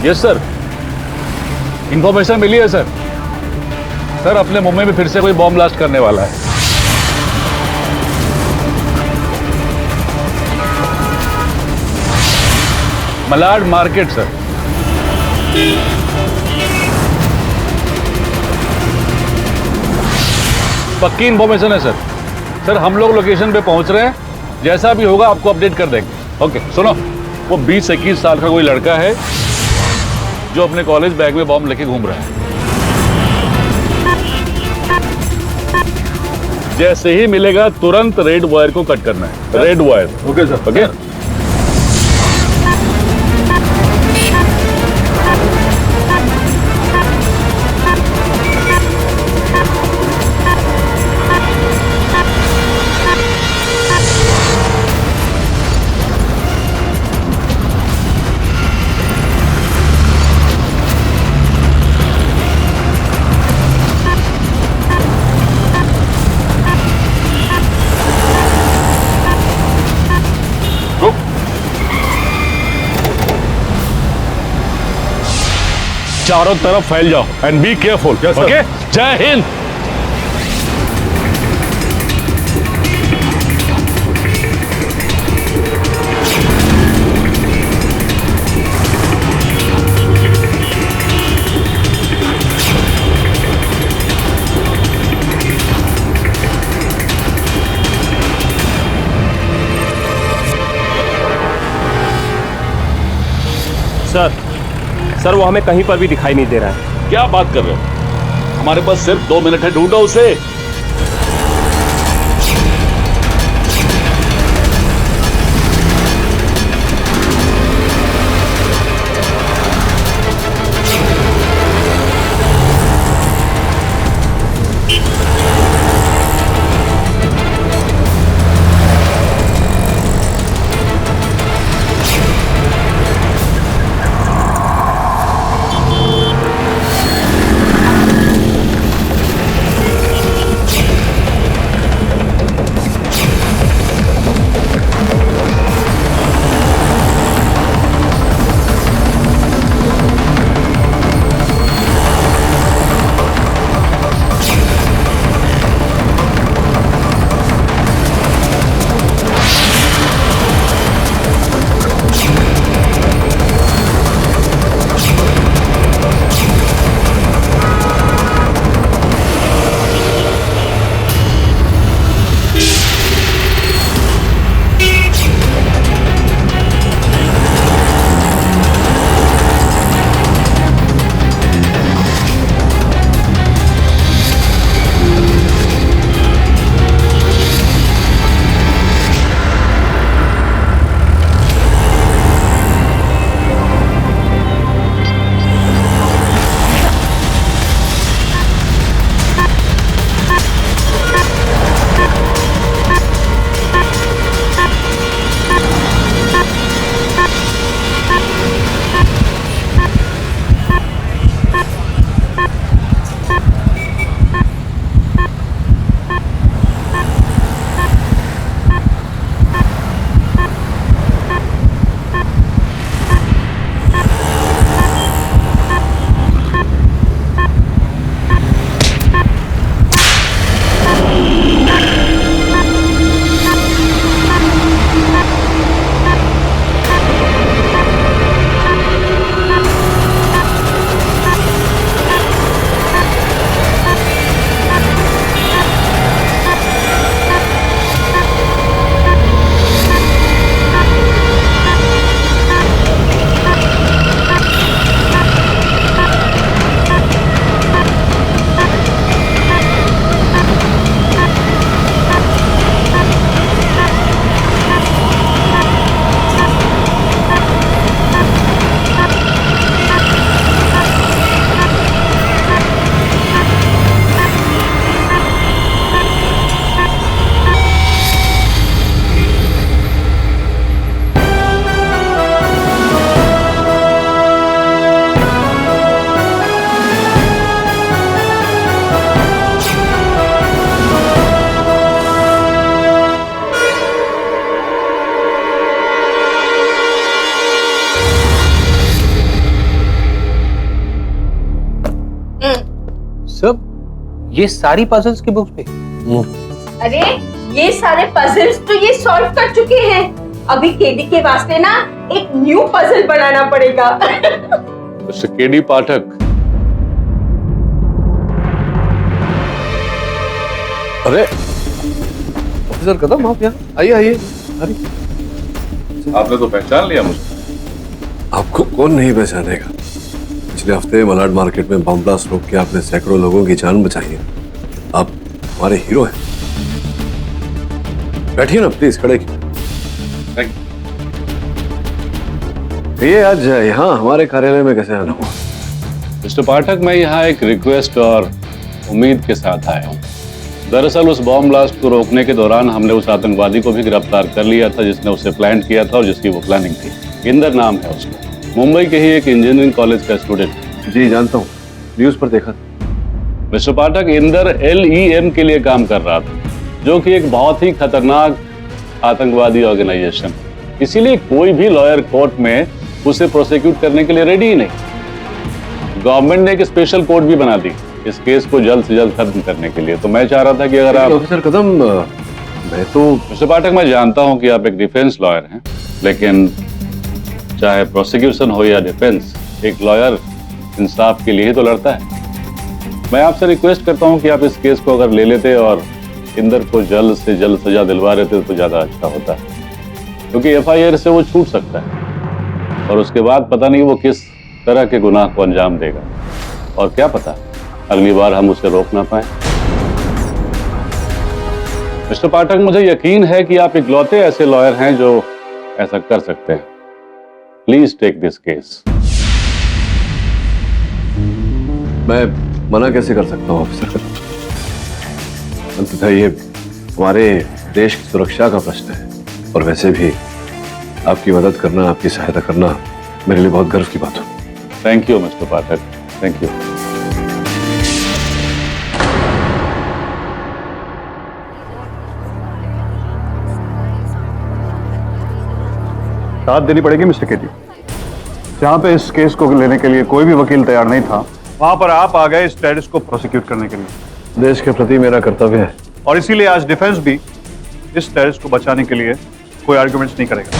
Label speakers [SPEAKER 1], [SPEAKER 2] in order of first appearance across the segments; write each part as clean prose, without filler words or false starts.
[SPEAKER 1] Yes sir, information मिली है sir. Sir अपने मुंबई में फिर से कोई बॉम्ब ब्लास्ट करने वाला है। Malad market sir. पक्की इंफॉर्मेशन है सर। सर हम लोग लोकेशन पे पहुंच रहे हैं, जैसा भी होगा आपको अपडेट कर देंगे। ओके सुनो, वो 20-21 साल का कोई लड़का है जो अपने कॉलेज बैग में बॉम्ब लेके घूम रहा है। जैसे ही मिलेगा तुरंत रेड वायर को कट करना है। Red wire.
[SPEAKER 2] Okay sir.
[SPEAKER 1] Okay चारों तरफ फैल जाओ and be careful.
[SPEAKER 2] Yes, sir.
[SPEAKER 1] Okay, जय हिंद।
[SPEAKER 3] सर वो हमें कहीं पर भी दिखाई नहीं दे रहा है।
[SPEAKER 1] क्या बात कर रहे हो? हमारे पास सिर्फ 2 मिनट है, ढूंढो उसे।
[SPEAKER 2] सब ये सारी पजल्स की बुक्स पे?
[SPEAKER 4] अरे ये सारे पजल्स तो ये सॉल्व कर चुके हैं। अभी केडी के वास्ते ना एक न्यू पजल बनाना पड़ेगा।
[SPEAKER 1] मिस्टर केडी पाठक,
[SPEAKER 5] अरे ऑफिसर कदम, आप यहाँ आइए आइए। अरे
[SPEAKER 1] आपने तो पहचान लिया मुझे।
[SPEAKER 5] आपको कौन नहीं पहचानेगा? पिछले हफ्ते मलाड मार्केट में बम ब्लास्ट रोक के आपने सैकड़ों लोगों की जान बचाई है। आप हमारे हीरो हैं। बैठिए ना प्लीज, खड़े
[SPEAKER 1] थैंक यू।
[SPEAKER 5] ये आज यहाँ हमारे कार्यालय में कैसे आना हुआ?
[SPEAKER 1] मिस्टर पाठक, मैं यहाँ एक रिक्वेस्ट और उम्मीद के साथ आया हूँ। दरअसल उस बॉम्ब ब्लास्ट को रोकने के दौरान हमने उस आतंकवादी को भी गिरफ्तार कर लिया था जिसने उसे प्लान किया था और जिसकी वो प्लानिंग थी। इंदर नाम है उसका, मुंबई के ही एक इंजीनियरिंग कॉलेज का स्टूडेंट।
[SPEAKER 5] जी जानता हूँ, न्यूज पर देखा।
[SPEAKER 1] मिस्टर पाठक, इंदर LEM के लिए काम कर रहा था, जो कि एक बहुत ही खतरनाक आतंकवादी ऑर्गेनाइजेशन। इसीलिए कोई भी लॉयर कोर्ट में उसे प्रोसिक्यूट करने के लिए रेडी ही नहीं। गवर्नमेंट ने एक स्पेशल कोर्ट भी बना दी इस केस को जल्द से जल्द खत्म करने के लिए। तो मैं चाह रहा था कि अगर आप
[SPEAKER 5] ऑफिसर कदम, मैं तो
[SPEAKER 1] मिस्टर पाठक, मैं जानता हूं कि आप एक डिफेंस लॉयर हैं, लेकिन चाहे प्रोसिक्यूशन हो या डिफेंस, एक लॉयर इंसाफ के लिए ही तो लड़ता है। मैं आपसे रिक्वेस्ट करता हूं कि आप इस केस को अगर ले लेते और इंदर को जल्द से जल्द सजा दिलवा देते तो ज्यादा अच्छा होता, क्योंकि FIR से वो छूट सकता है और उसके बाद पता नहीं वो किस तरह के गुनाह को अंजाम देगा, और क्या पता अगली बार हम उसे रोक ना पाए। मिस्टर पाठक, मुझे यकीन है कि आप इकलौते ऐसे लॉयर हैं जो ऐसा कर सकते हैं। Please take this case.
[SPEAKER 5] मैं मना कैसे कर सकता हूँ ऑफिसर? अंततः ये हमारे देश की सुरक्षा का प्रश्न है, और वैसे भी आपकी मदद करना, आपकी सहायता करना मेरे लिए बहुत गर्व की बात हो।
[SPEAKER 1] Thank you mister Pathak, thank you.
[SPEAKER 6] राहत देनी पड़ेगी मिस्टर केडी। जहां पे इस केस को लेने के लिए कोई भी वकील तैयार नहीं था, वहां पर आप आ गए इस टेररिस्ट को प्रोसिक्यूट करने के लिए।
[SPEAKER 5] देश के प्रति मेरा कर्तव्य है,
[SPEAKER 6] और इसीलिए आज डिफेंस भी इस टेररिस्ट को बचाने के लिए कोई आर्गुमेंट्स नहीं करेगा।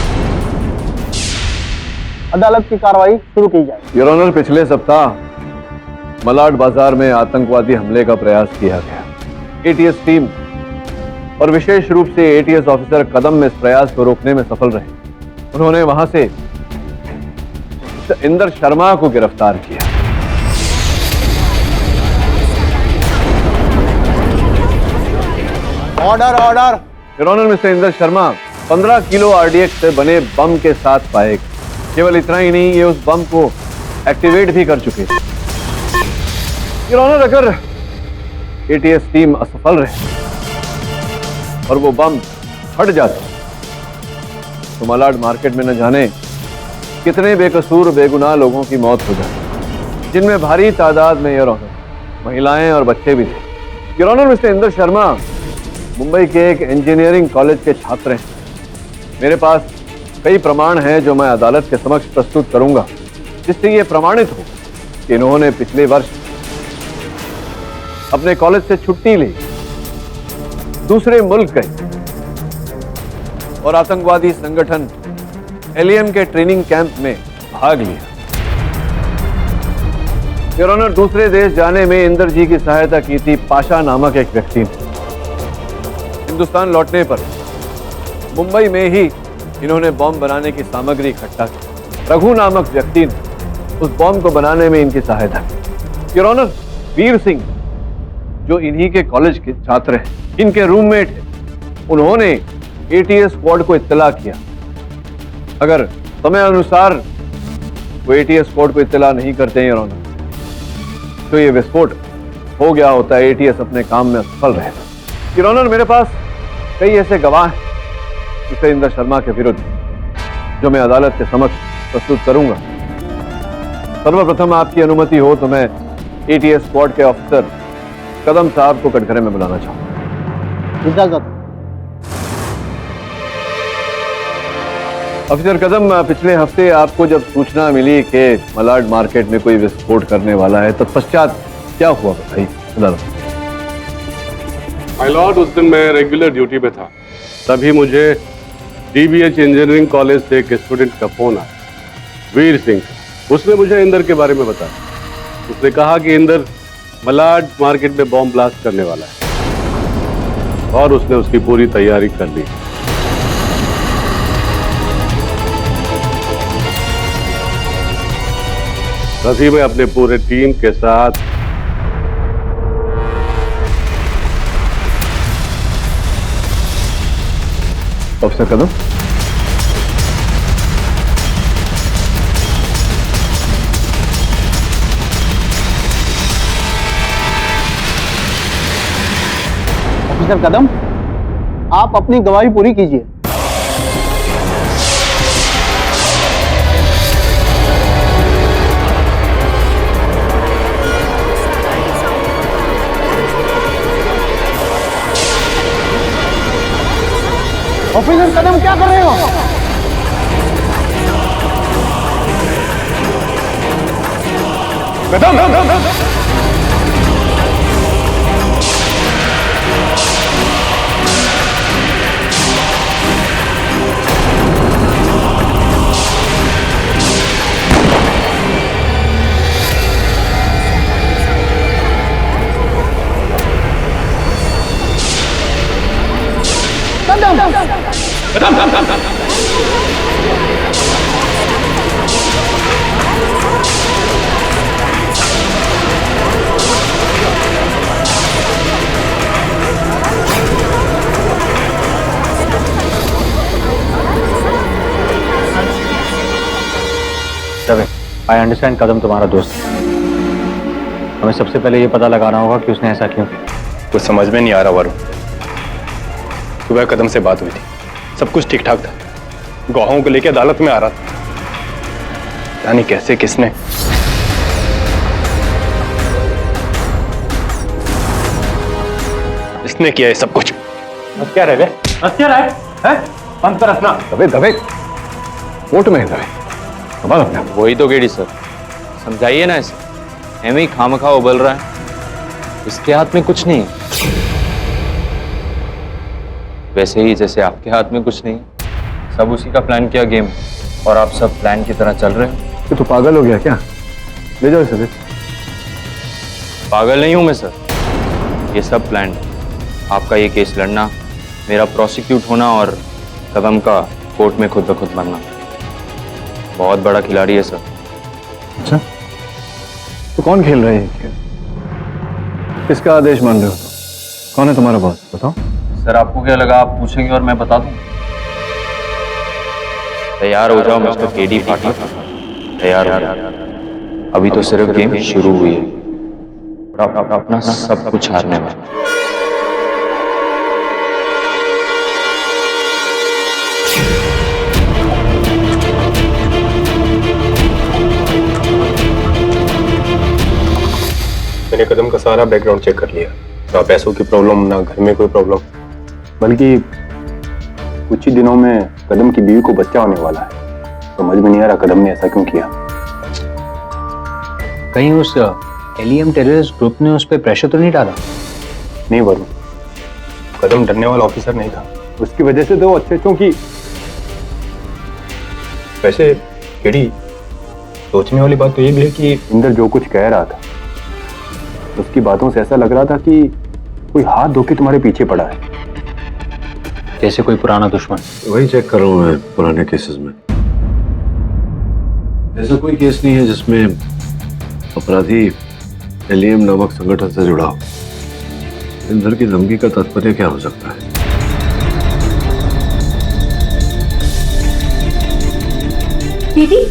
[SPEAKER 7] अदालत की कार्रवाई शुरू की जाए।
[SPEAKER 5] योर ऑनर, पिछले सप्ताह मलाड बाजार में आतंकवादी हमले का प्रयास किया गया। ATS टीम और विशेष रूप से ATS ऑफिसर कदम में इस प्रयास को रोकने में सफल रहे। उन्होंने वहां से इंदर शर्मा को गिरफ्तार किया।
[SPEAKER 7] Order order.
[SPEAKER 5] Your honour, mister Inder Sharma 15 kilo RDX से बने बम के साथ पाए गए। केवल इतना ही नहीं, ये उस बम को एक्टिवेट भी कर चुके थे। योर ऑनर, अगर ATS टीम असफल रहे और वो बम फट जाता तो मलाड मार्केट में न जाने कितने बेकसूर बेगुनाह लोगों की मौत हो जाती, जिनमें भारी तादाद में योर ऑनर महिलाएं और बच्चे भी थे। Your honour, mister Inder Sharma Mumbai के एक इंजीनियरिंग कॉलेज के छात्र हैं। मेरे पास कई प्रमाण हैं जो मैं अदालत के समक्ष प्रस्तुत करूंगा, जिससे यह प्रमाणित हो कि इन्होंने पिछले वर्ष अपने कॉलेज से छुट्टी ली, दूसरे मुल्क गए और आतंकवादी संगठन LEM के ट्रेनिंग कैंप में भाग लिया। योर ऑनर, दूसरे देश जाने में इंदर जी की सहायता की थी पाशा नामक एक व्यक्ति ने। हिंदुस्तान लौटने पर मुंबई में ही इन्होंने बॉम्ब बनाने की सामग्री इकट्ठा की। रघु नामक व्यक्ति ने उस बॉम्ब को बनाने में इनकी सहायता की। योर ऑनर, वीर सिंह जो इन्हीं के कॉलेज के छात्र हैं, इनके रूममेट हैं, उन्होंने ATS स्क्वाड को इत्तला किया। अगर समय अनुसार वो ATS स्क्वाड को इत्तला नहीं करते हैं योर ऑनर, तो ये विस्फोट हो गया होता है। ATS अपने काम में असफल रहे। योर ऑनर, मेरे पास कई ऐसे गवाह हैं मिस्टर इंदर शर्मा के विरुद्ध जो मैं अदालत के समक्ष प्रस्तुत करूंगा। सर्वप्रथम आपकी अनुमति हो तो मैं ATS स्क्वाड के ऑफिसर कदम साहब को कटघरे में बुलाना चाहूंगा।
[SPEAKER 7] इजाजत।
[SPEAKER 5] ऑफिसर कदम, पिछले हफ्ते आपको जब सूचना मिली कि मलाड मार्केट में कोई विस्फोट करने वाला है, तत्पश्चात क्या हुआ भाई, बता दो।
[SPEAKER 1] माय लॉर्ड, उस दिन मैं रेगुलर ड्यूटी पे था, तभी मुझे DBH इंजीनियरिंग कॉलेज से एक स्टूडेंट का फोन आया, वीर सिंह। उसने मुझे इंदर के बारे में बताया। उसने कहा कि इंदर मलाड मार्केट में बॉम्ब ब्लास्ट करने वाला है और उसने उसकी पूरी तैयारी कर ली। तभी मैं अपने पूरे टीम के साथ
[SPEAKER 5] ऑफिसर कदम,
[SPEAKER 7] ऑफिसर कदम, आप अपनी गवाही पूरी कीजिए। ऑफिसर कदम, क्या कर रहे हो?
[SPEAKER 2] आई अंडरस्टैंड कदम तुम्हारा दोस्त है। हमें सबसे पहले ये पता लगाना होगा कि उसने ऐसा क्यों किया।
[SPEAKER 3] कुछ समझ में नहीं आ रहा वरुण। सुबह कदम से बात हुई थी, सब कुछ ठीक ठाक था। गवाहों को लेकर अदालत में आ रहा था, पता नहीं कैसे किसने। इसने किया है सब कुछ।
[SPEAKER 2] हत्या है बंद कर रखना।
[SPEAKER 5] दबे दबे कोर्ट में दबे, संभाल अपने आप।
[SPEAKER 8] वही तो गेडी सर, समझाइए ना इसे। एम ही खामखा उबल रहा है, इसके हाथ में कुछ नहीं है, वैसे ही जैसे आपके हाथ में कुछ नहीं है। सब उसी का प्लान किया गेम, और आप सब प्लान की तरह चल रहे हो।
[SPEAKER 5] तो पागल हो गया क्या? ले जाओ इसे।
[SPEAKER 8] पागल नहीं हूं मैं सर, ये सब प्लान। आपका ये केस लड़ना, मेरा प्रोसिक्यूट होना और कदम का कोर्ट में खुद ब खुद मरना। बहुत बड़ा खिलाड़ी है सर।
[SPEAKER 5] अच्छा, तो कौन खेल रहे हैं? किसका आदेश मान रहे हो? कौन है तुम्हारा बॉस, बताओ।
[SPEAKER 8] सर आपको क्या लगा आप पूछेंगे और मैं बता दूं? तैयार हो जाओ मिस्टर केडी पाटिल, तैयार हो जाओ। अभी तो सिर्फ गेम शुरू हुई है, अपना सब कुछ हारने में।
[SPEAKER 3] मैंने कदम का सारा बैकग्राउंड चेक कर लिया, ना पैसों की प्रॉब्लम, ना घर में कोई प्रॉब्लम। बल्कि कुछ ही दिनों में कदम की बीवी को बच्चा होने वाला है। समझ में नहीं आ रहा कदम ने ऐसा क्यों किया।
[SPEAKER 2] कहीं उस एलियम टेररिस्ट ग्रुप ने उस पर प्रेशर तो नहीं डाला?
[SPEAKER 3] नहीं वरुण, कदम डरने वाला ऑफिसर नहीं था, उसकी वजह से तो वो अच्छे क्योंकि। वैसे केडी, सोचने वाली बात तो ये भी है कि इंदर जो कुछ कह रहा था, उसकी बातों से ऐसा लग रहा था कि कोई हाथ धो के तुम्हारे पीछे पड़ा है,
[SPEAKER 2] जैसे कोई पुराना दुश्मन।
[SPEAKER 5] वही चेक कर रहा हूँ मैं पुराने केसेस में। ऐसा कोई केस नहीं है जिसमें अपराधी एलियम नामक संगठन से जुड़ा हो। इंदर की धमकी का तात्पर्य क्या हो सकता है?
[SPEAKER 4] दीदी,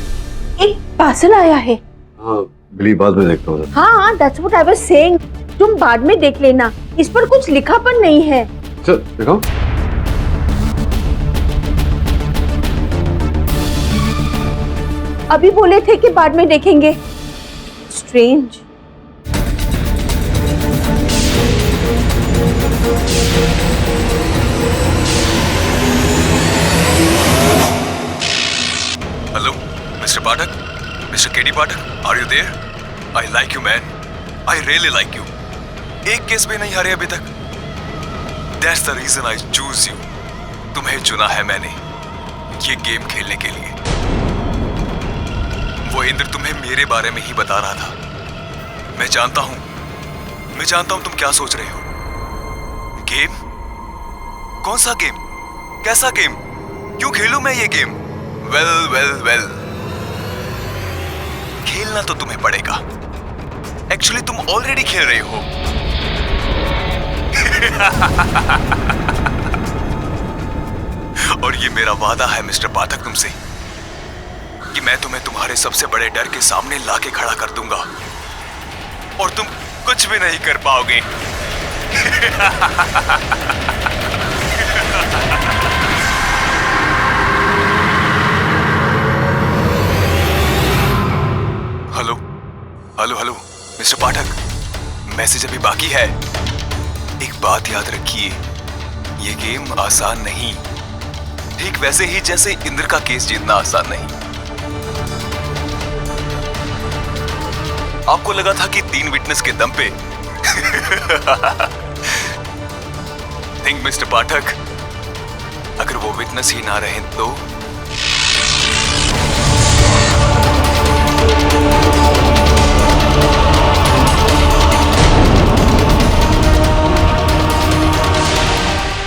[SPEAKER 4] एक पार्सल आया है।
[SPEAKER 5] हाँ, बिली बाद में देखता हूँ।
[SPEAKER 4] हाँ, that's what I was saying. तुम बाद में देख लेना, इस पर कुछ लिखापन नहीं है।
[SPEAKER 5] चल देखो।
[SPEAKER 4] अभी बोले थे कि बाद में देखेंगे। Strange.
[SPEAKER 9] Hello, Mr. Pathak? Mr. KD Pathak, are you there? I like you, man. I really like you. एक केस में नहीं हारे अभी तक। That's the reason I choose you. तुम्हें चुना है मैंने ये गेम खेलने के लिए। वो इंद्र तुम्हें मेरे बारे में ही बता रहा था। मैं जानता हूं तुम क्या सोच रहे हो। गेम? कौन सा गेम? कैसा गेम? क्यों खेलूं मैं ये गेम? वेल, खेलना तो तुम्हें पड़ेगा। एक्चुअली तुम ऑलरेडी खेल रहे हो। और ये मेरा वादा है मिस्टर पाठक तुमसे कि मैं तुम्हें तुम्हारे सबसे बड़े डर के सामने लाके खड़ा कर दूंगा और तुम कुछ भी नहीं कर पाओगे। हेलो मिस्टर पाठक, मैसेज अभी बाकी है। एक बात याद रखिए, ये गेम आसान नहीं, ठीक वैसे ही जैसे इंद्र का केस जीतना आसान नहीं। आपको लगा था कि 3 विटनेस के दम पे थिंक मिस्टर पाठक, अगर वो विटनेस ही ना रहे तो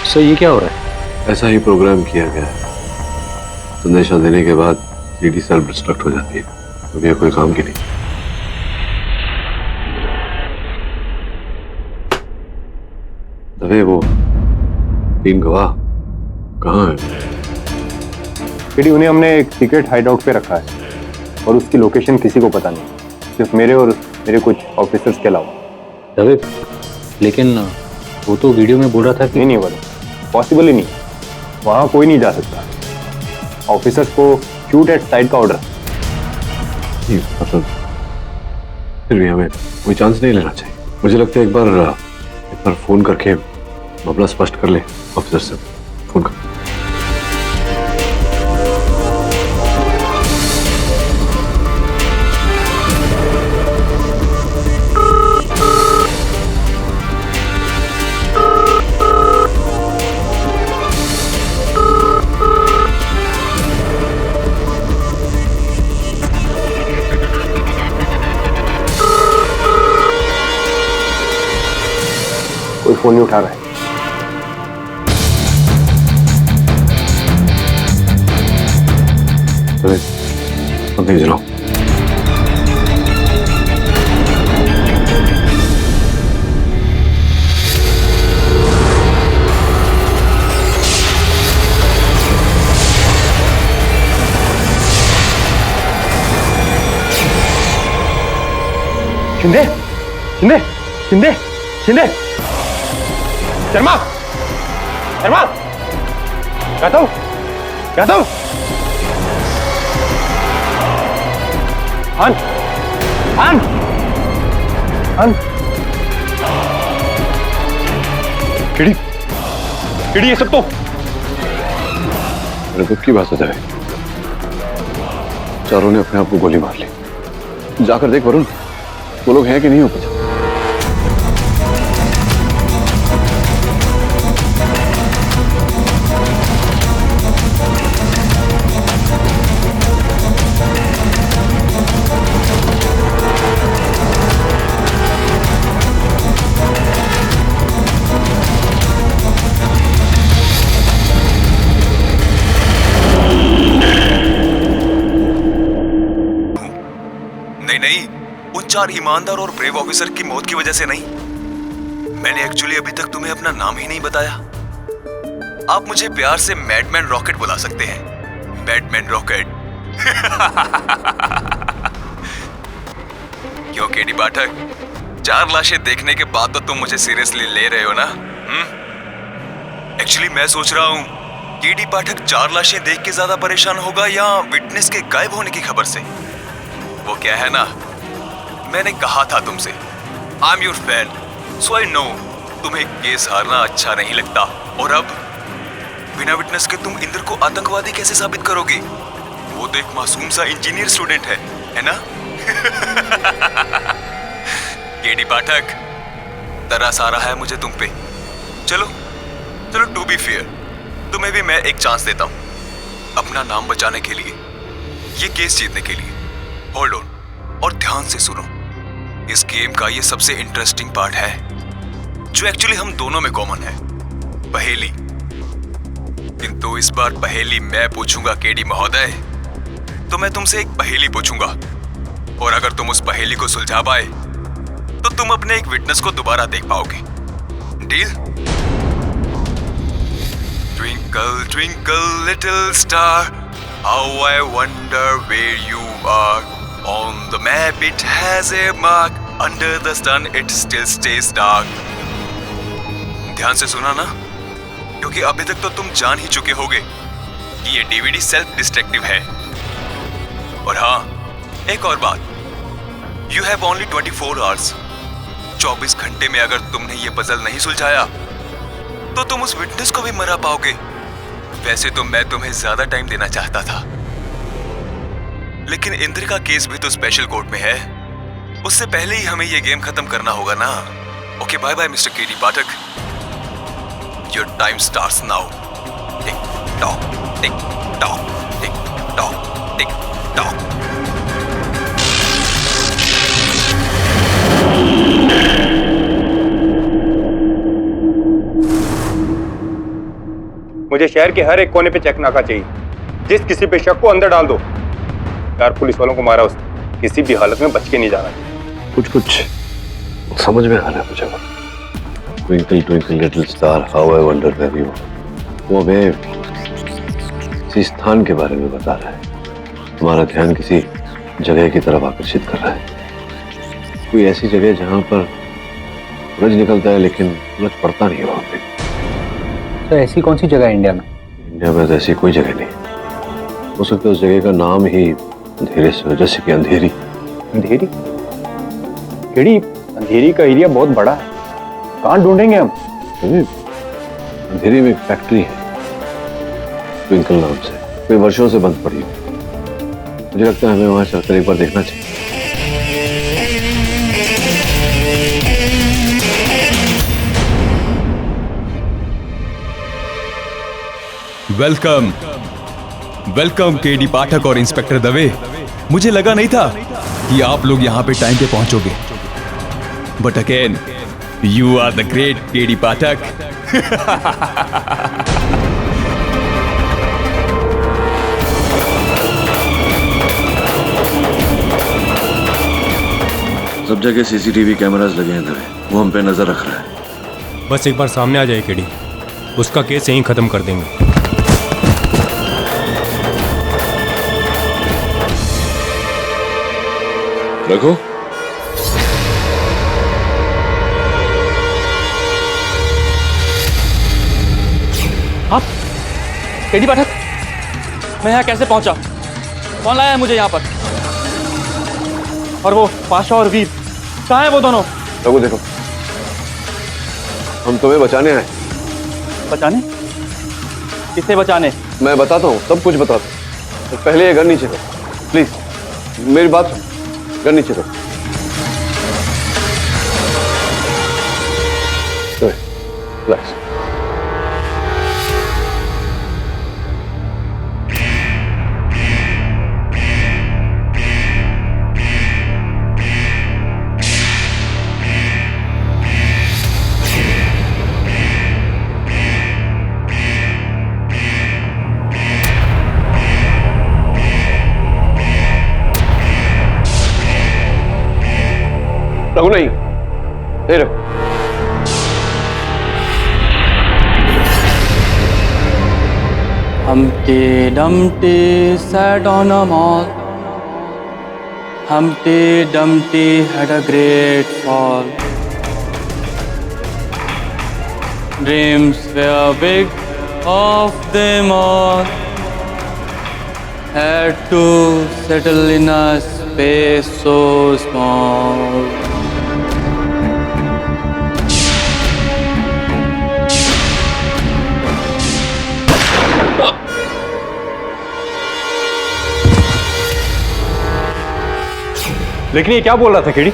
[SPEAKER 2] सर ये क्या हो रहा है?
[SPEAKER 10] ऐसा ही प्रोग्राम किया गया है। संदेशा देने के बाद सीडी सेल डिस्ट्रक्ट हो जाती है, तो यह कोई काम की नहीं। दबे वो 3 गवाह कहाँ है?
[SPEAKER 3] फिर उन्हें हमने एक सीक्रेट हाइडआउट पे रखा है और उसकी लोकेशन किसी को पता नहीं, सिर्फ मेरे और मेरे कुछ ऑफिसर्स के अलावा।
[SPEAKER 2] दबे, लेकिन वो तो वीडियो में बोल रहा था कि
[SPEAKER 3] नहीं बोलो, पॉसिबल ही नहीं, वहां कोई नहीं जा सकता। ऑफिसर्स को शूट एट साइड का ऑर्डर।
[SPEAKER 10] मतलब फिर भी हमें कोई चांस नहीं लेना चाहिए। मुझे लगता है एक बार फोन करके मामला स्पष्ट कर ले। ऑफिसर से फोन कर।
[SPEAKER 3] कोई फोन नहीं उठा रहा है।
[SPEAKER 10] नहीं चलो।
[SPEAKER 3] शिंदे, शिंदे, शिंदे, शिंदे, शर्मा, शर्मा, गौतम, गौतम, आन, आन, आन, किड़ी, किड़ी ये सब तो
[SPEAKER 10] मेरे दुख की बात है। चारों ने अपने आप को गोली मार ली। जाकर देख वरुण, वो लोग हैं कि नहीं ऊपर।
[SPEAKER 9] नहीं, उन 4 ईमानदार और ब्रेव ऑफिसर की मौत की वजह से नहीं। मैंने एक्चुअली अभी तक तुम्हें अपना नाम ही नहीं बताया। आप मुझे प्यार से मैडमैन रॉकेट बुला सकते हैं। Madman rocket. क्यों केडी पाठक, 4 लाशें देखने के बाद तो तुम मुझे सीरियसली ले रहे हो ना? एक्चुअली मैं सोच रहा हूं केडी पाठक 4 लाशें देख के ज्यादा परेशान होगा या विटनेस के गायब होने की खबर से। वो क्या है ना, मैंने कहा था तुमसे, I am your fan, so I know तुम्हें केस हारना अच्छा नहीं लगता। और अब बिना विटनेस के तुम इंद्र को आतंकवादी कैसे साबित करोगे? वो तो एक मासूम सा इंजीनियर स्टूडेंट है ना? केडी पाठक, तरस आ रहा है मुझे तुम पे। चलो चलो, टू बी फेयर तुम्हें भी मैं एक चांस देता हूं अपना नाम बचाने के लिए, ये केस जीतने के लिए। होल्ड ऑन और ध्यान से सुनो। इस गेम का ये सबसे इंटरेस्टिंग पार्ट है जो एक्चुअली हम दोनों में कॉमन है, पहेली। किंतु इस बार पहेली मैं पूछूंगा केडी महोदय, तो मैं तुमसे एक पहेली पूछूंगा और अगर तुम उस पहेली को सुलझा पाए तो तुम अपने एक विटनेस को दोबारा देख पाओगे। Deal? Twinkle twinkle little star, how I wonder where you are, on the map it has a mark, under the sun it still stays dark. ध्यान से सुना ना, क्योंकि अभी तक तो तुम जान ही चुके होगे कि ये डीवीडी सेल्फ डिस्ट्रक्टिव है। और हाँ, एक और बात, यू हैव ओनली 24 आवर्स। 24 घंटे में अगर तुमने ये पजल नहीं सुलझाया तो तुम उस विटनेस को भी मरा पाओगे। वैसे तो मैं तुम्हें ज्यादा टाइम देना चाहता था, लेकिन इंद्र का केस भी तो स्पेशल कोर्ट में है, उससे पहले ही हमें ये गेम खत्म करना होगा ना। Okay, bye bye mister KD Pathak. Your time starts now. Tick tock tick tock tick tock tick tock.
[SPEAKER 3] मुझे शहर के हर एक कोने पे चेक नाका चाहिए। जिस किसी पे शक को अंदर डाल दो। यार पुलिस वालों को मारा उसने, किसी भी हालत में बच के नहीं जाना।
[SPEAKER 10] कुछ कुछ समझ में आ रहा है मुझे। Twinkle twinkle little star, how I wonder where you are, वो हमें किसी स्थान के बारे में बता रहा है। हमारा ध्यान किसी जगह की तरफ आकर्षित कर रहा है, कोई ऐसी जगह जहां पर सूरज निकलता है लेकिन सूरज पड़ता नहीं है वहां पे।
[SPEAKER 2] तो ऐसी कौन सी जगह है इंडिया में?
[SPEAKER 10] इंडिया में तो ऐसी कोई जगह नहीं। हो सकता है उस जगह का नाम ही अंधेरे से हो, जैसे कि अंधेरी।
[SPEAKER 3] अंधेरी? केडी, अंधेरी का एरिया बहुत बड़ा है, कहाँ ढूंढेंगे हम?
[SPEAKER 10] अंधेरी में एक फैक्ट्री है ट्विंकल नाम से, कोई वर्षों से बंद पड़ी है। मुझे लगता है हमें वहां चलकर एक बार देखना चाहिए।
[SPEAKER 9] वेलकम वेलकम केडी पाठक और इंस्पेक्टर दवे। मुझे लगा नहीं था कि आप लोग यहाँ पे टाइम पे पहुंचोगे, but again you are the great KD Pathak.
[SPEAKER 10] सब जगह सीसीटीवी कैमरास लगे हैं दवे, वो हम पे नजर रख रहा है।
[SPEAKER 11] बस एक बार सामने आ जाए केडी, उसका केस यहीं खत्म कर देंगे।
[SPEAKER 10] रखो।
[SPEAKER 12] आप केडी पाठक, मैं यहाँ कैसे पहुंचा? कौन लाया है मुझे यहाँ पर? और वो पाशा और वीर कहाँ है वो दोनों?
[SPEAKER 10] रघु देखो, हम तुम्हें बचाने आए।
[SPEAKER 12] बचाने? किसे बचाने?
[SPEAKER 10] मैं बताता हूँ, सब कुछ बताता हूँ। तो पहले ये घर नीचे करो प्लीज, मेरी बात सुन। घर नीचे करो। रिलैक्स। रघु नहीं, नहीं Raghu.
[SPEAKER 12] Humpty Dumpty sat on a mall. Humpty Dumpty had a great fall. Dreams were big of them all. Had to settle in a space so small.
[SPEAKER 5] लेकिन ये क्या बोल रहा था केडी?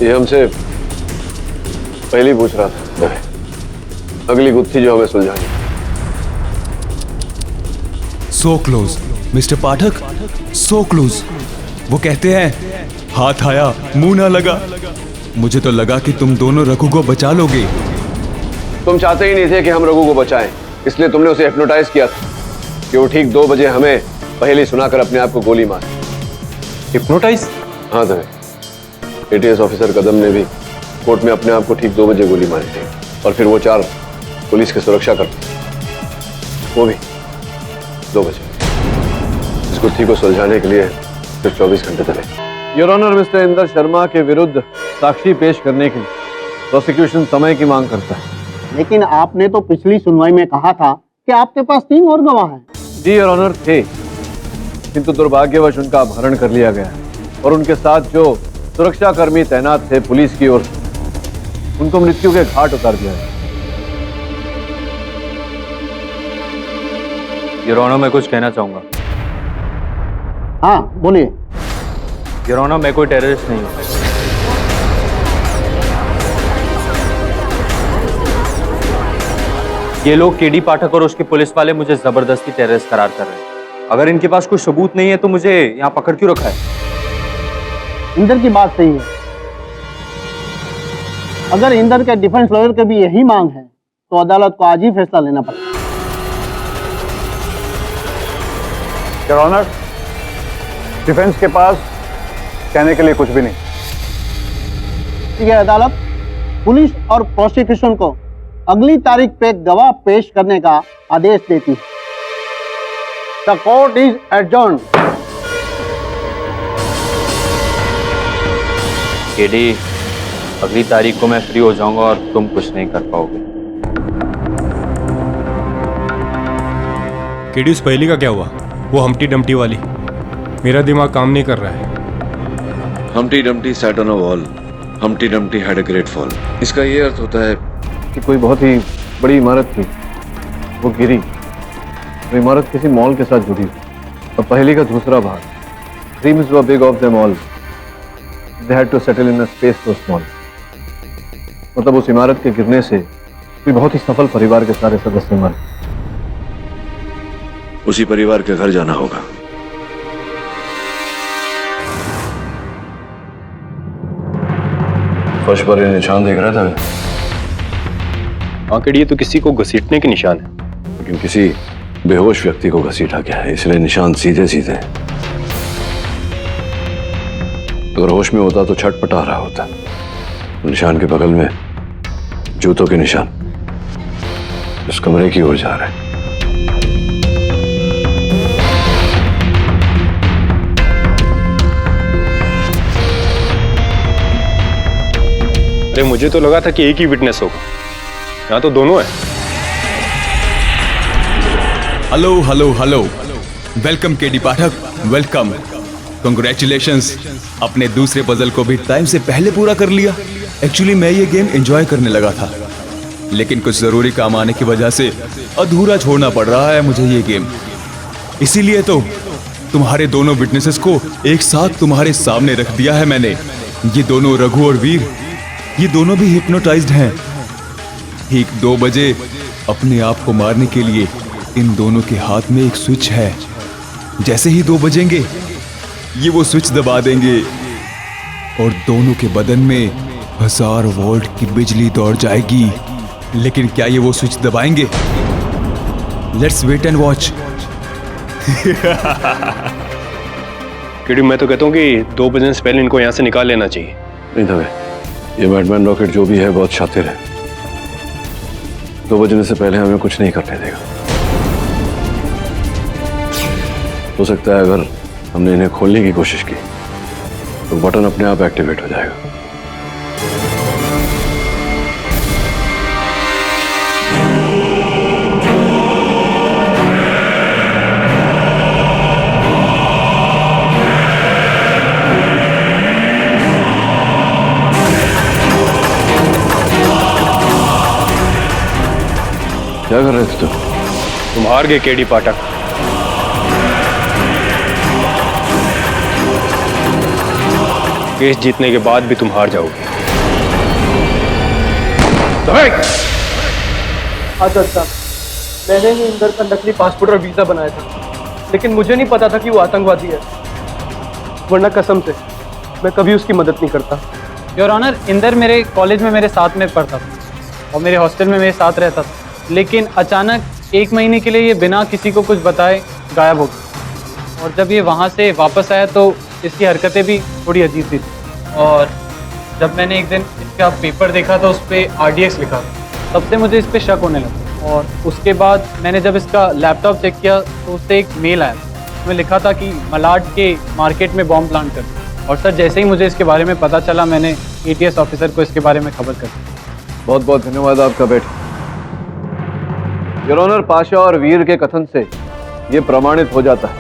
[SPEAKER 10] ये हमसे पहले ही पूछ रहा था। अगली गुत्थी जो हमें सुलझानी।
[SPEAKER 13] सो क्लोज मिस्टर पाठक, सो क्लोज। वो कहते हैं हाथ आया मुंह ना लगा। मुझे तो लगा कि तुम दोनों रघु को बचा लोगे।
[SPEAKER 10] तुम चाहते ही नहीं थे कि हम रघु को बचाएं, इसलिए तुमने उसे हिप्नोटाइज किया था कि वो ठीक 2 बजे हमें पहेली सुनाकर अपने आप को गोली मारे।
[SPEAKER 3] हिप्नोटाइज?
[SPEAKER 10] हाँ तो एटीएस ऑफिसर कदम ने भी कोर्ट में अपने आप को ठीक 2 बजे गोली मारी थी, और फिर वो 4 पुलिस की सुरक्षा करते, वो भी 2 बजे। इस गुत्थी को सुलझाने के लिए सिर्फ 24 घंटे चले।
[SPEAKER 5] Your honour, mister Inder Sharma के विरुद्ध साक्षी पेश करने के लिए प्रोसिक्यूशन समय की मांग करता है।
[SPEAKER 7] लेकिन आपने तो पिछली सुनवाई में कहा था कि आपके पास 3 और गवाह हैं।
[SPEAKER 5] जी योर ऑनर थे, किंतु दुर्भाग्यवश उनका अपहरण कर लिया गया और उनके साथ जो सुरक्षा कर्मी तैनात थे पुलिस की ओर से, उनको मृत्यु के घाट उतार दिया गया।
[SPEAKER 8] योर ऑनर, मैं कुछ कहना चाहूंगा।
[SPEAKER 7] हाँ बोलिए।
[SPEAKER 8] योर ऑनर, मैं कोई टेररिस्ट नहीं हूं। ये लोग केडी पाठक और उसके पुलिस वाले मुझे जबरदस्ती टेररिस्ट करार कर रहे हैं। अगर इनके पास कोई सबूत नहीं है तो मुझे यहाँ पकड़ क्यों रखा है?
[SPEAKER 7] इंदर की बात सही है। अगर इंदर के डिफेंस लॉयर की भी यही मांग है तो अदालत को आज ही फैसला लेना पड़ेगा।
[SPEAKER 6] योर ऑनर, डिफेंस के पास कहने के लिए कुछ भी नहीं।
[SPEAKER 7] यह अदालत पुलिस और प्रोसिक्यूशन को अगली तारीख पे गवाह पेश करने का आदेश देती है। The court is adjourned.
[SPEAKER 8] KD, अगली तारीख को मैं फ्री हो जाऊंगा और तुम कुछ नहीं कर पाओगे।
[SPEAKER 11] केडी, उस पहेली का क्या हुआ? वो हम्टी डम्टी वाली। मेरा दिमाग काम नहीं कर रहा है।
[SPEAKER 10] Humpty Dumpty sat on a wall. Humpty Dumpty had a great fall. इसका ये अर्थ होता है
[SPEAKER 5] कि कोई बहुत ही बड़ी इमारत थी, वो गिरी। वो इमारत किसी मॉल के साथ जुड़ी। और पहेली का दूसरा भाग, dreams were big of them all, they had to settle in a space so small. मतलब उस इमारत के गिरने से कोई बहुत ही सफल परिवार के सारे सदस्य मरे।
[SPEAKER 10] उसी परिवार के घर जाना होगा। फर्श पर ये निशान देख रहा था।
[SPEAKER 3] आंकड़े ये तो किसी को घसीटने के निशान है।
[SPEAKER 10] लेकिन किसी बेहोश व्यक्ति को घसीटा गया है, इसलिए निशान सीधे सीधे। अगर होश में होता तो छटपटा रहा होता। निशान के बगल में जूतों के निशान इस कमरे की ओर जा रहे हैं।
[SPEAKER 3] अरे मुझे तो लगा था कि एक ही विटनेस होगा, यहाँ तो दोनों है।
[SPEAKER 13] Hello hello hello, welcome KD Pathak, welcome. Congratulations, अपने दूसरे पजल को भी टाइम से पहले पूरा कर लिया। एक्चुअली मैं ये गेम एंजॉय करने लगा था, लेकिन कुछ जरूरी काम आने की वजह से अधूरा छोड़ना पड़ रहा है मुझे ये गेम। इसीलिए तो तुम्हारे दोनों विटनेसेस को एक साथ तुम्हारे सामने रख दिया है मैंने। ये दोनों रघु और वीर, ये दोनों भी हिप्नोटाइज्ड हैं। ठीक 2 बजे अपने आप को मारने के लिए इन दोनों के हाथ में एक स्विच है। जैसे ही 2 बजेंगे ये वो स्विच दबा देंगे और दोनों के बदन में 1000 वोल्ट की बिजली दौड़ जाएगी। लेकिन क्या ये वो स्विच दबाएंगे? Let's wait and watch.
[SPEAKER 3] KD, मैं तो कहता हूँ कि 2 बजने से पहले इनको यहाँ से निकाल लेना चाहिए।
[SPEAKER 10] नहीं था, ये मैडमैन रॉकेट जो भी है बहुत शातिर है। 2 बजने से पहले हमें कुछ नहीं करने देगा। हो सकता है अगर हमने इन्हें खोलने की कोशिश की तो बटन अपने आप एक्टिवेट हो जाएगा। क्या कर रहे थे
[SPEAKER 3] तुम हार गए केडी पाठक। केस जीतने के बाद भी तुम हार जाओगे।
[SPEAKER 12] आजाद साहब, मैंने ही इंदर का नकली पासपोर्ट और वीजा बनाया था, लेकिन मुझे नहीं पता था कि वो आतंकवादी है, वरना कसम से मैं कभी उसकी मदद नहीं करता।
[SPEAKER 14] योर ऑनर, इंदर मेरे कॉलेज में मेरे साथ में पढ़ता था और मेरे हॉस्टल में मेरे साथ रहता था, लेकिन अचानक 1 महीने के लिए ये बिना किसी को कुछ बताए गायब हो गया। और जब ये वहाँ से वापस आया तो इसकी हरकतें भी थोड़ी अजीब सी थी। और जब मैंने एक दिन इसका पेपर देखा तो उस पर RDX लिखा था, तब से मुझे इस पर शक होने लगा। और उसके बाद मैंने जब इसका लैपटॉप चेक किया तो उससे एक मेल आया, उसमें लिखा था कि मलाड के मार्केट में बॉम्ब प्लांट कर। और सर, जैसे ही मुझे इसके बारे में पता चला, मैंने ATS ऑफिसर को इसके बारे में खबर कर दी।
[SPEAKER 5] बहुत बहुत धन्यवाद आपका बेटा। योर ऑनर, पाशा और वीर के कथन से ये प्रमाणित हो जाता है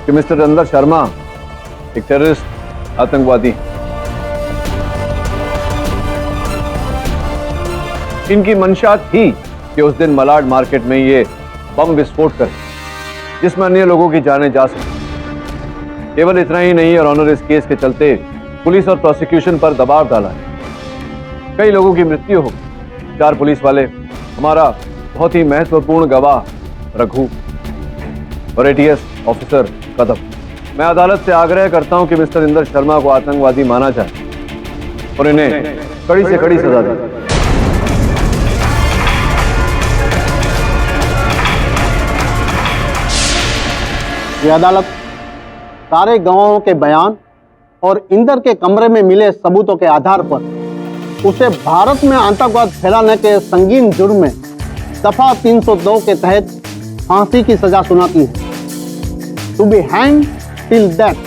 [SPEAKER 5] कि मिस्टर इंदर शर्मा एक टेररिस्ट आतंकवादी है। इनकी मंशा थी कि उस दिन मलाड मार्केट में ये बम विस्फोट करें जिसमें अन्य लोगों की जानें जा सके। केवल इतना ही नहीं, योर ऑनर, इस केस के चलते पुलिस और प्रोसिक्यूशन पर दबाव डाला है। कई लोगों की मृत्यु हो, 4 पुलिस वाले, हमारा बहुत ही महत्वपूर्ण गवाह रघु और ATS ऑफिसर कदम। मैं अदालत से आग्रह करता हूं कि मिस्टर इंदर शर्मा को आतंकवादी माना जाए और इन्हें कड़ी से कड़ी सजा दें।
[SPEAKER 7] ये अदालत सारे गवाहों के बयान और इंदर के कमरे में मिले सबूतों के आधार पर उसे भारत में आतंकवाद फैलाने के संगीन जुर्म में दफा 302 के तहत फांसी की सजा सुनाती है। To be hang till death.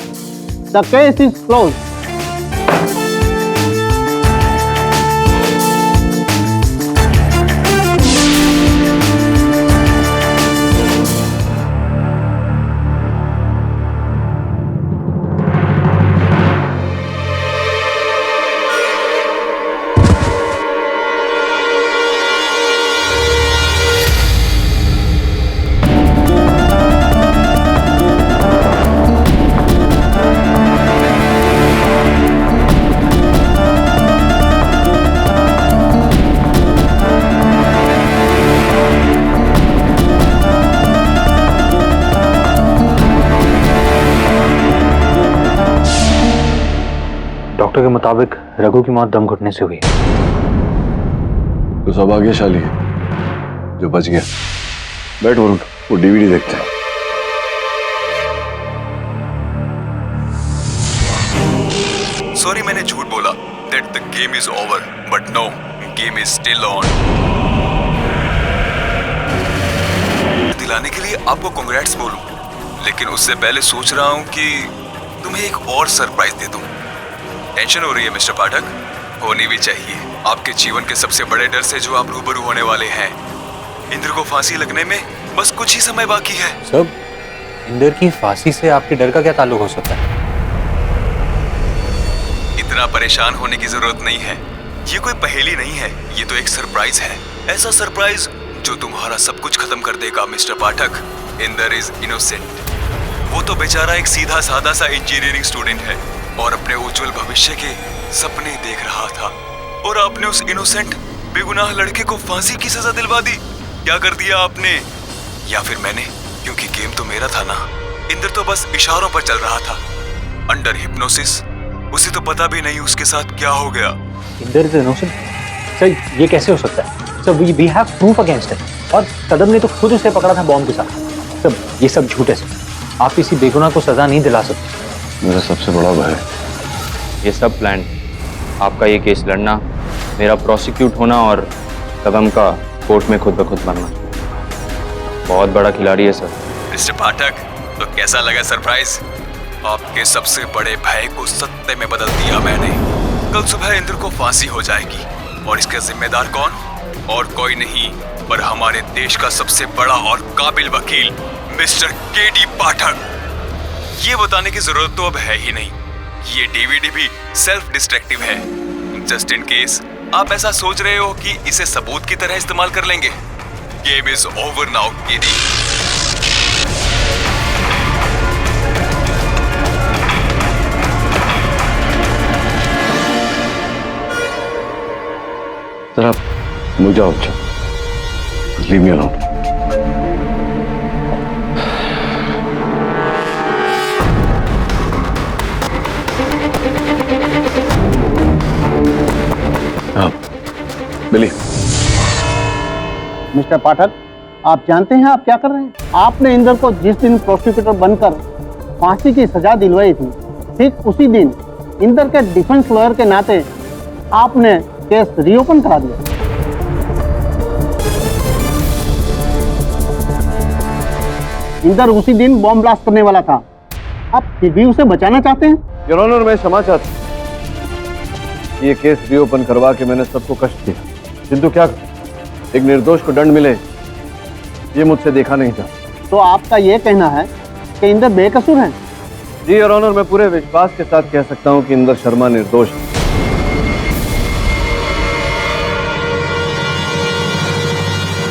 [SPEAKER 7] The case is close.
[SPEAKER 2] Doctor के मुताबिक रघु की मौत दम घुटने से हुई।
[SPEAKER 10] तो सब भाग्यशाली है जो बच गया। बैठ वरुण, वो DVD देखते हैं।
[SPEAKER 9] सॉरी, मैंने झूठ बोला that the game is over, but no, game is still on. दिलाने के लिए आपको कांग्रेट्स बोलूं, लेकिन उससे पहले सोच रहा हूं कि तुम्हें एक और सरप्राइज दे दूं। टेंशन हो रही है मिस्टर पाठक? होनी भी चाहिए। आपके जीवन के सबसे बड़े डर से जो आप रूबरू होने वाले हैं, इंद्र को फांसी लगने में बस कुछ ही समय बाकी है।
[SPEAKER 2] सब इंदर की फांसी से आपके डर का क्या ताल्लुक हो सकता है?
[SPEAKER 9] इतना परेशान होने की जरूरत नहीं है। ये कोई पहेली नहीं है, ये तो एक सरप्राइज है। ऐसा सरप्राइज जो तुम्हारा सब कुछ खत्म कर देगा mister Pathak. Inder is innocent. वो तो बेचारा एक सीधा साधा सा इंजीनियरिंग स्टूडेंट है और अपने उज्जवल भविष्य के सपने देख रहा था, और आपने उस इनोसेंट बेगुनाह लड़के को फांसी की सजा दिलवा दी। क्या कर दिया आपने? या फिर मैंने? क्योंकि गेम तो मेरा था ना। इंदर तो बस इशारों पर चल रहा था, अंडर हिप्नोसिस। उसे तो पता भी नहीं उसके साथ क्या हो गया।
[SPEAKER 2] Inder is innocent? सर, ये कैसे हो सकता है? Sir, we have proof against him, और कदम ने तो खुद उसे पकड़ा था बॉम्ब के साथ। सर, ये सब झूठ है सर। आप किसी बेगुनाह को सजा नहीं दिला सकते।
[SPEAKER 10] मेरा सबसे बड़ा भय
[SPEAKER 8] ये सब प्लान, आपका ये केस लड़ना, मेरा प्रोसिक्यूट होना और कदम का कोर्ट में खुद ब खुद बनना। बहुत बड़ा खिलाड़ी है सर।
[SPEAKER 9] मिस्टर पाठक, तो कैसा लगा सरप्राइज? आपके सबसे बड़े भय को सत्य में बदल दिया मैंने। कल सुबह इंद्र को फांसी हो जाएगी, और इसका जिम्मेदार कौन? और कोई नहीं पर हमारे देश का सबसे बड़ा और काबिल वकील मिस्टर KD पाठक। ये बताने की जरूरत तो अब है ही नहीं। ये DVD भी सेल्फ डिस्ट्रक्टिव है। जस्ट इन केस आप ऐसा सोच रहे हो कि इसे सबूत की तरह इस्तेमाल कर लेंगे। Game is over now KD।
[SPEAKER 10] जरा मुझ जाओ, अच्छा लीव मी अलोन। बिली।
[SPEAKER 7] मिस्टर पाठक, आप जानते हैं आप क्या कर रहे हैं? आपने इंदर को जिस दिन प्रोसिक्यूटर बनकर फांसी की सजा दिलवाई थी, ठीक उसी दिन इंदर के डिफेंस लॉयर के नाते आपने केस रीओपन करा दिया। इंदर उसी दिन बॉम्ब ब्लास्ट करने वाला था, आप फिर भी उसे बचाना चाहते हैं?
[SPEAKER 5] योर ऑनर, मैं क्षमा चाहता हूं। ये केस रीओपन करवा के मैंने सबको कष्ट दिया, किंतु क्या एक निर्दोष को दंड मिले ये मुझसे देखा नहीं था।
[SPEAKER 7] तो आपका ये कहना है कि इंदर बेकसूर है?
[SPEAKER 5] जी योर ऑनर, मैं पूरे विश्वास के साथ कह सकता हूं कि इंदर शर्मा निर्दोष है।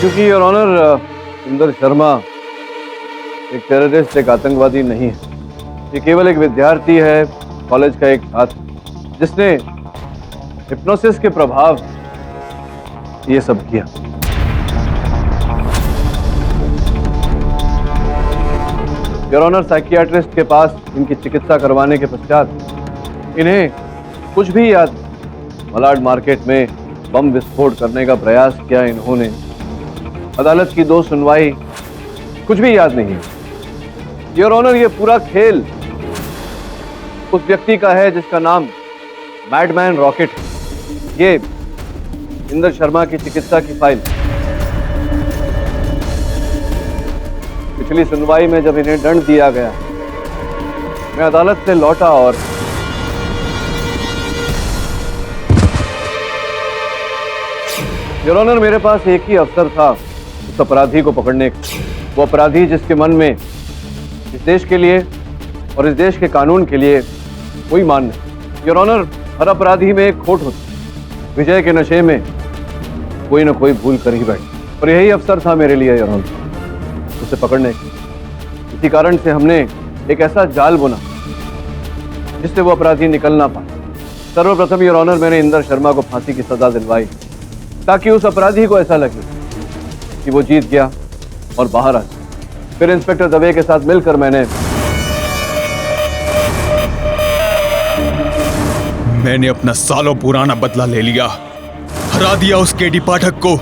[SPEAKER 5] क्योंकि योर ऑनर, इंदर शर्मा एक टेररिस्ट, एक आतंकवादी नहीं है। ये केवल एक विद्यार्थी है, कॉलेज का एक छात्र, जिसने हिप्नोसिस के प्रभाव ये सब किया। योर ऑनर, साइकियाट्रिस्ट के पास इनकी चिकित्सा करवाने के पश्चात इन्हें कुछ भी याद, मलाड मार्केट में बम विस्फोट करने का प्रयास किया इन्होंने, अदालत की 2 सुनवाई, कुछ भी याद नहीं है। योर ऑनर, ये पूरा खेल उस व्यक्ति का है जिसका नाम मैडमैन रॉकेट है। ये इंदर शर्मा की चिकित्सा की फाइल। पिछली सुनवाई में जब इन्हें दंड दिया गया, मैं अदालत से लौटा और योर ऑनर, मेरे पास एक ही अवसर था उस अपराधी को पकड़ने का। वो अपराधी जिसके मन में इस देश के लिए और इस देश के कानून के लिए कोई मान नहीं। योर ऑनर, हर अपराधी में एक खोट होती, विजय के नशे में कोई ना कोई भूल कर ही बैठ, और यही अवसर था मेरे लिए योर ऑनर, उसे पकड़ने की। इसी कारण से हमने एक ऐसा जाल बुना जिससे वो अपराधी निकल ना पाए। सर्वप्रथम योर ऑनर, मैंने इंदर शर्मा को फांसी की सजा दिलवाई ताकि उस अपराधी को ऐसा लगे कि वो जीत गया और बाहर आ जाए। फिर इंस्पेक्टर दवे के साथ मिलकर
[SPEAKER 13] मैंने अपना सालों पुराना बदला ले लिया, हरा दिया उस केडी पाठक को,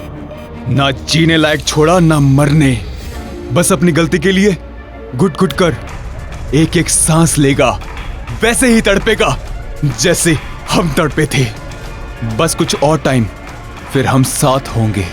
[SPEAKER 13] ना जीने लायक छोड़ा ना मरने। बस अपनी गलती के लिए घुट घुट कर एक एक सांस लेगा, वैसे ही तड़पेगा जैसे हम तड़पे थे। बस कुछ और टाइम, फिर हम साथ होंगे।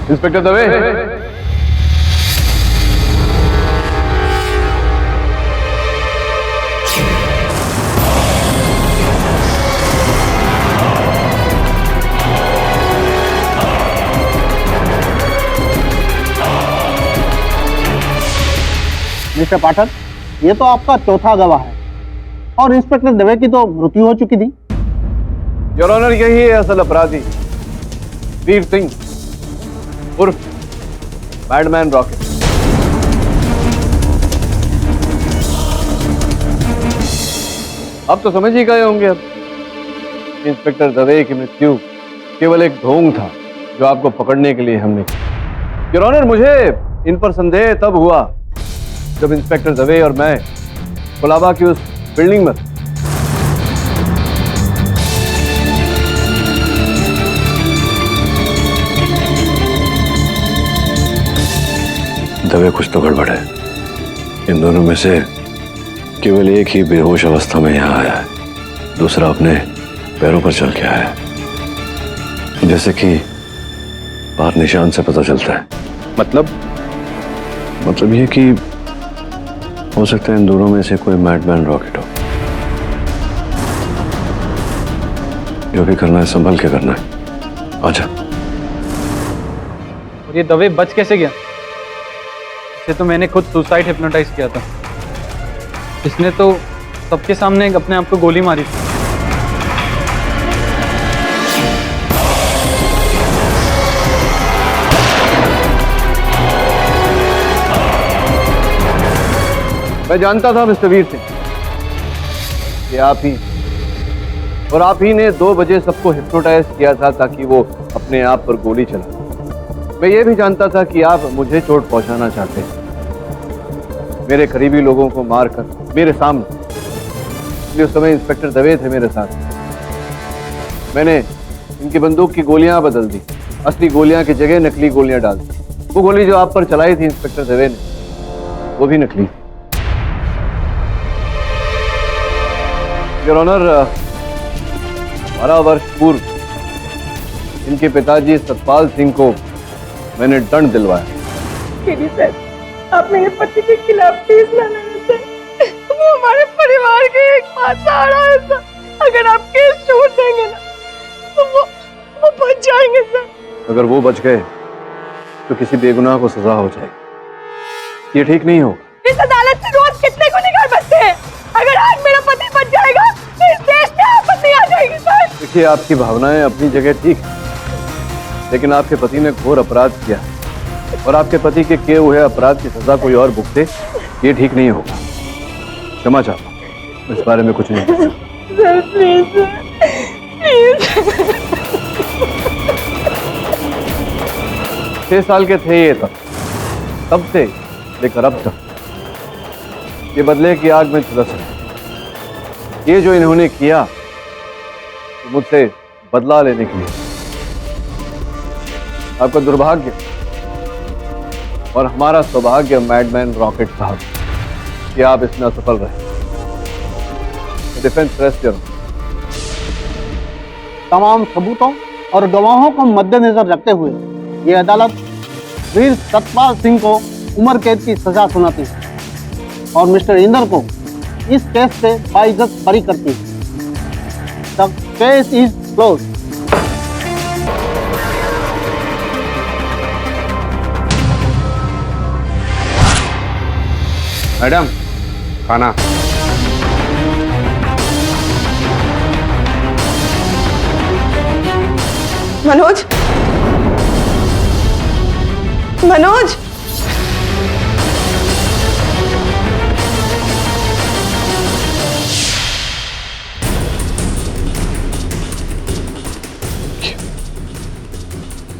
[SPEAKER 5] इंस्पेक्टर दवे,
[SPEAKER 7] मिस्टर पाठक, ये तो आपका चौथा गवाह है और इंस्पेक्टर दवे की तो मृत्यु हो चुकी थी।
[SPEAKER 5] योर ऑनर, यही है असल अपराधी, वीर सिंह उर्फ मैडमैन रॉकेट। अब तो समझ ही गए होंगे अब इंस्पेक्टर दवे की मृत्यु केवल एक ढोंग था जो आपको पकड़ने के लिए हमने किया। योर ऑनर, मुझे इन पर संदेह तब हुआ जब इंस्पेक्टर दवे और मैं कोलाबा की उस बिल्डिंग में
[SPEAKER 10] दवे, कुछ तो गड़बड़ है। इन दोनों में से केवल एक ही बेहोश अवस्था में यहाँ आया है, दूसरा अपने पैरों पर चल के आया है, जैसे कि बाहर निशान से पता चलता है। मतलब ये कि हो सकता है इन दोनों में से कोई मैडमैन रॉकेट हो। जो भी करना है संभल के करना है। आजा।
[SPEAKER 14] और ये दवे बच कैसे गया? इसे तो मैंने खुद सुसाइड हिप्नोटाइज किया था। इसने तो सबके सामने अपने आप को गोली मारी थी।
[SPEAKER 5] मैं जानता था मिस्टर वीर सिंह कि आप ही और आप ही ने 2 बजे सबको हिप्नोटाइज किया था ताकि वो अपने आप पर गोली चला। मैं ये भी जानता था कि आप मुझे चोट पहुंचाना चाहते हैं, मेरे करीबी लोगों को मारकर मेरे सामने। इसलिए उस समय इंस्पेक्टर दवे थे मेरे साथ। मैंने इनकी बंदूक की गोलियां बदल दी, असली गोलियां की जगह नकली गोलियां डाल दी। वो गोली जो आप पर चलाई थी इंस्पेक्टर दवे ने, वो भी नकली थी। योर ऑनर, 12 वर्ष पूर्व इनके पिताजी सतपाल सिंह को मैंने दंड दिलवाया।
[SPEAKER 4] केडी सर, आप मेरे पति के खिलाफ केस ना लेना सर। वो हमारे परिवार के एक सहारा है सर। अगर आप केस छोड़ देंगे ना तो वो बच जाएंगे सर।
[SPEAKER 5] अगर वो बच गए तो किसी बेगुनाह को सजा हो जाएगी। ये ठीक नहीं होगा।
[SPEAKER 4] इस अदालत से रोज कितने गुनहगार बचते हैं। अगर आज मेरा पति बच जाएगा तो इस देश में आपत्ति आ जाएगी सर।
[SPEAKER 5] देखिए, आपकी भावनाएं अपनी जगह ठीक है, लेकिन आपके पति ने घोर अपराध किया और आपके पति के किए हुए अपराध की सजा कोई और भुगते, ये ठीक नहीं होगा। क्षमा चाहता हूं, इस बारे में कुछ नहीं।
[SPEAKER 4] Sir please, please.
[SPEAKER 5] 6 साल के थे ये तब से लेकर अब तक ये बदले की आग में झुलस रहे। ये जो इन्होंने किया मुझसे बदला लेने के लिए। आपका दुर्भाग्य और हमारा सौभाग्य मैडमैन रॉकेट साहब कि आप इसमें असफल रहे। डिफेंस रेस्ट करो।
[SPEAKER 7] तमाम सबूतों और गवाहों को मद्देनजर रखते हुए ये अदालत वीर सतपाल सिंह को उम्र कैद की सजा सुनाती है और मिस्टर इंदर को इस केस से बाइज्जत बरी करती है। The case is close.
[SPEAKER 3] Madam, खाना।
[SPEAKER 4] मनोज, मनोज,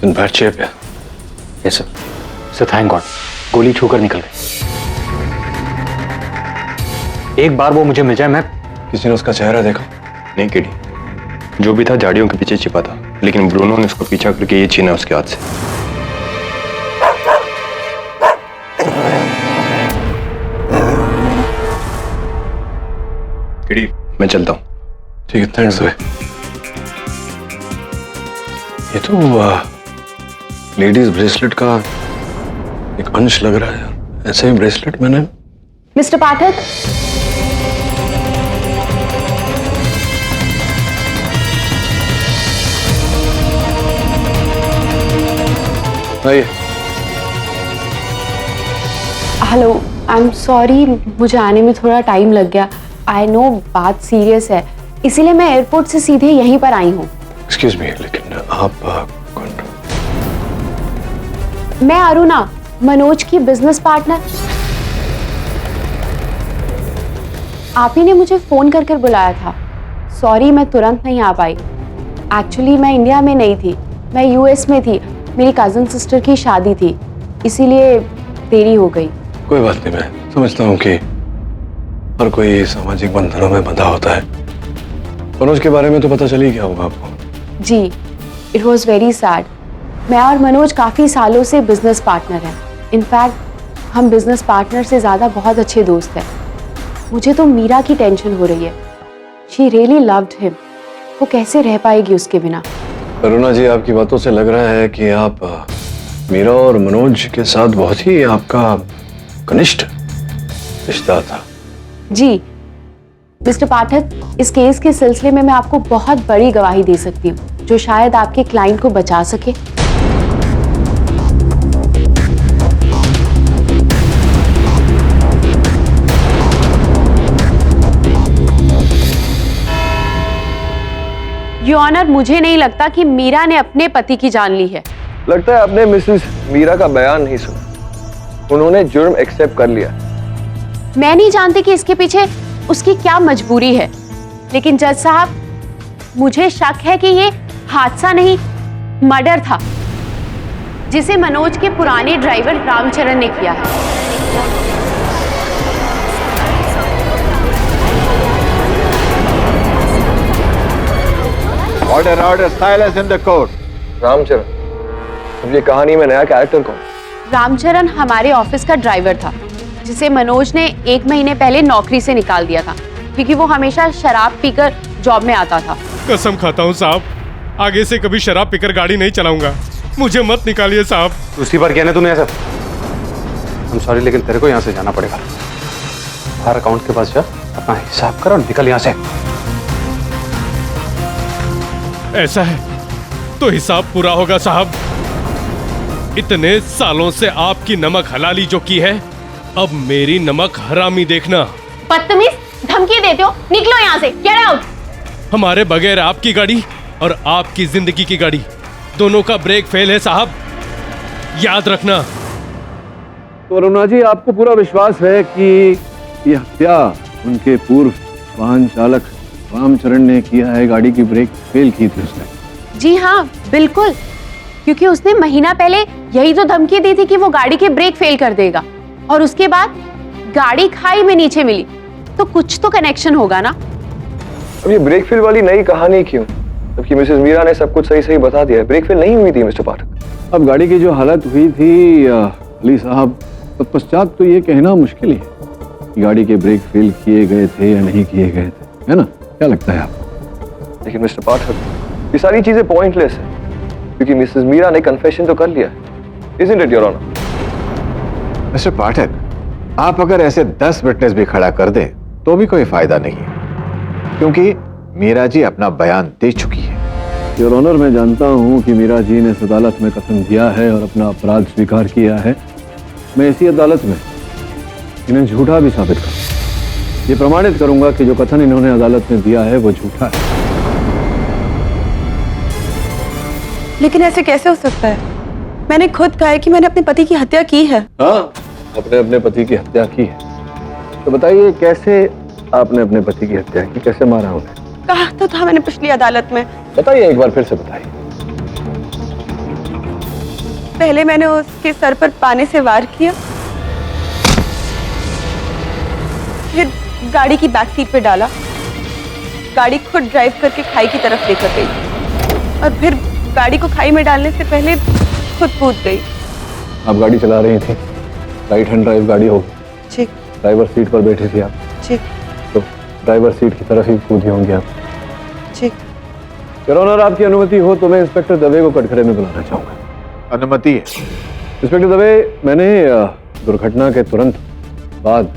[SPEAKER 3] बैठ चेयर पे।
[SPEAKER 2] Yes sir. Sir thank God, गोली छूकर निकल गई। एक बार वो मुझे मिल जाए। मैं
[SPEAKER 3] किसी ने उसका चेहरा देखा? नहीं केडी, जो भी था झाड़ियों के पीछे छिपा था, लेकिन ब्रूनो ने उसको पीछा करके ये छीना उसके हाथ से। केडी, मैं चलता हूं। ठीक है, थैंक्स। ये तो लेडीज ब्रेसलेट का एक अंश लग रहा है। ऐसे ही ब्रेसलेट मैंने।
[SPEAKER 15] मिस्टर पाठक,
[SPEAKER 3] आइए।
[SPEAKER 15] हेलो, आई एम सॉरी, मुझे आने में थोड़ा टाइम लग गया। आई नो बात सीरियस है, इसीलिए मैं एयरपोर्ट से सीधे यहीं पर आई हूँ।
[SPEAKER 3] एक्सक्यूज मी, लेकिन आप कौन?
[SPEAKER 15] मैं अरुणा, मनोज की बिजनेस पार्टनर। आप ही ने मुझे फोन कर कर बुलाया था। सॉरी, मैं तुरंत नहीं आ पाई। एक्चुअली मैं इंडिया में नहीं थी, मैं यूएस में थी। मेरी कजिन सिस्टर की शादी थी, इसीलिए देरी हो गई।
[SPEAKER 3] कोई बात नहीं, मैं समझता हूँ कि हर कोई सामाजिक बंधनों में बंधा होता है। मनोज के बारे में तो पता चल ही गया होगा आपको।
[SPEAKER 15] जी, इट वॉज वेरी सैड। मैं और मनोज काफ़ी सालों से बिजनेस पार्टनर हैं। इनफैक्ट हम बिजनेस पार्टनर से ज़्यादा बहुत अच्छे दोस्त हैं। मुझे तो मीरा की टेंशन हो रही है। She really loved him. वो कैसे रह पाएगी उसके बिना।
[SPEAKER 3] अरुणा जी, आपकी बातों से लग रहा है कि आप मीरा और मनोज के साथ बहुत ही आपका घनिष्ठ रिश्ता था।
[SPEAKER 15] जी मिस्टर पाठक, इस केस के सिलसिले में मैं आपको बहुत बड़ी गवाही दे सकती हूँ, जो शायद आपके क्लाइंट को बचा सके। योर ऑनर, मुझे नहीं लगता कि मीरा ने अपने पति की जान ली है।
[SPEAKER 5] लगता है आपने मिसेस मीरा का बयान नहीं सुना। उन्होंने जुर्म एक्सेप्ट कर लिया।
[SPEAKER 15] मैं नहीं जानती कि इसके पीछे उसकी क्या मजबूरी है, लेकिन जज साहब, मुझे शक है कि ये हादसा नहीं, मर्डर था, जिसे मनोज के पुराने ड्राइवर रामचरण ने किया है।
[SPEAKER 5] Order order, silence in the court. Ramcharan, अब ये कहानी में नया कैरेक्टर कौन?
[SPEAKER 15] रामचरण हमारे ऑफिस का ड्राइवर था, जिसे मनोज ने 1 महीने पहले नौकरी से निकाल दिया था, क्योंकि वो हमेशा शराब पीकर जॉब में आता था।
[SPEAKER 11] कसम खाता हूँ साहब, आगे से कभी शराब पीकर गाड़ी नहीं चलाऊंगा, मुझे मत निकालिए साहब।
[SPEAKER 2] दूसरी बार कहने तूने ऐसा। I'm सॉरी, लेकिन तेरे को यहाँ से जाना पड़ेगा। हर अकाउंट के पास जा, अपना हिसाब कर और निकल यहाँ से।
[SPEAKER 11] ऐसा है तो हिसाब पूरा होगा साहब। इतने सालों से आपकी नमक हलाली जो की है, अब मेरी नमक हरामी देखना।
[SPEAKER 15] बदतमीज, धमकी देते हो, निकलो यहाँ से, गेट आउट।
[SPEAKER 11] हमारे बगैर आपकी गाड़ी और आपकी जिंदगी की गाड़ी दोनों का ब्रेक फेल है साहब, याद रखना।
[SPEAKER 5] तो अरुणा जी, आपको पूरा विश्वास है कि यह हत्या उनके पूर्व वाहन चालक रामचरण ने किया है? गाड़ी की ब्रेक फेल की थी उसने।
[SPEAKER 15] जी हाँ, बिल्कुल, क्योंकि उसने महीना पहले यही तो धमकी दी थी कि वो गाड़ी की ब्रेक फेल कर देगा, और उसके बाद गाड़ी खाई में नीचे मिली, तो कुछ तो कनेक्शन होगा ना।
[SPEAKER 5] अब ये ब्रेक फेल वाली नई कहानी क्यों, जबकि मिसेस मीरा ने सब कुछ सही सही बता दिया है। ब्रेक फेल नहीं हुई थी मिस्टर पाठक। अब गाड़ी की जो हालत हुई थी अली साहब, तत्पश्चात तो ये कहना मुश्किल है कि गाड़ी के ब्रेक फेल किए गए थे या नहीं किए गए थे, है ना? क्या लगता है आपको? लेकिन मिस्टर पाठक, ये सारी चीजें पॉइंटलेस है, क्योंकि मिसेस मीरा ने कन्फेशन तो कर लिया है। Isn't it, Your Honor?
[SPEAKER 16] Mister Pathak, आप अगर ऐसे 10 विटनेस भी खड़ा कर दें तो भी कोई फायदा नहीं है, क्योंकि मीरा जी अपना बयान दे चुकी है।
[SPEAKER 5] योर ऑनर, मैं जानता हूं कि मीरा जी ने इस अदालत में कसम दिया है और अपना अपराध स्वीकार किया है। मैं इसी अदालत में इन्हें झूठा भी साबित करूंगा। ये प्रमाणित करूंगा कि जो कथन इन्होंने अदालत में दिया है वो झूठा है।
[SPEAKER 4] लेकिन ऐसे कैसे हो सकता है? मैंने खुद कहा है कि मैंने अपने पति की हत्या की है।
[SPEAKER 5] हाँ, आपने अपने पति की हत्या की है। तो बताइए, कैसे आपने अपने पति की हत्या की? कैसे मारा उन्हें?
[SPEAKER 4] कहा तो था मैंने पिछली अदालत में।
[SPEAKER 5] बताइए, एक बार फिर से बताइए।
[SPEAKER 4] पहले मैंने उसके सर पर पानी से वार किया, फिर गाड़ी की बैक सीट पे डाला, गाड़ी खुद ड्राइव करके खाई की तरफ लेकर गई, और फिर गाड़ी को खाई में डालने से पहले खुद कूद गई।
[SPEAKER 5] आप गाड़ी चला रही थी, राइट हैंड ड्राइव गाड़ी होगी।
[SPEAKER 4] ठीक।
[SPEAKER 5] ड्राइवर सीट पर बैठी थी आप।
[SPEAKER 4] ठीक।
[SPEAKER 5] तो ड्राइवर सीट की तरफ ही कूदी होंगी आप।
[SPEAKER 4] ठीक।
[SPEAKER 5] योर ऑनर, आपकी अनुमति हो तो मैं इंस्पेक्टर दवे को कटघरे में बुलाना चाहूंगा।
[SPEAKER 16] अनुमति है।
[SPEAKER 5] इंस्पेक्टर दवे, मैंने दुर्घटना के तुरंत बाद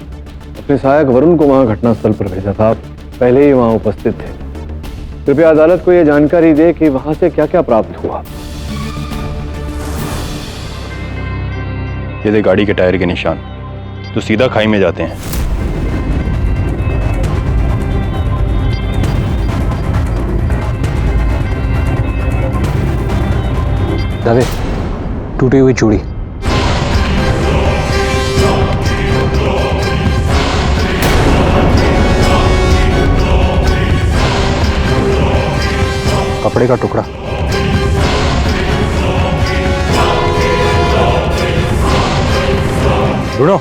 [SPEAKER 5] अपने सहायक वरुण को वहां घटनास्थल पर भेजा था। आप पहले ही वहां उपस्थित थे। कृपया अदालत को यह जानकारी दे कि वहां से क्या क्या प्राप्त हुआ।
[SPEAKER 3] ये गाड़ी के टायर के निशान तो सीधा खाई में जाते हैं।
[SPEAKER 2] दवे, टूटी हुई चूड़ी। कपड़े का टुकड़ा। ढूंढो।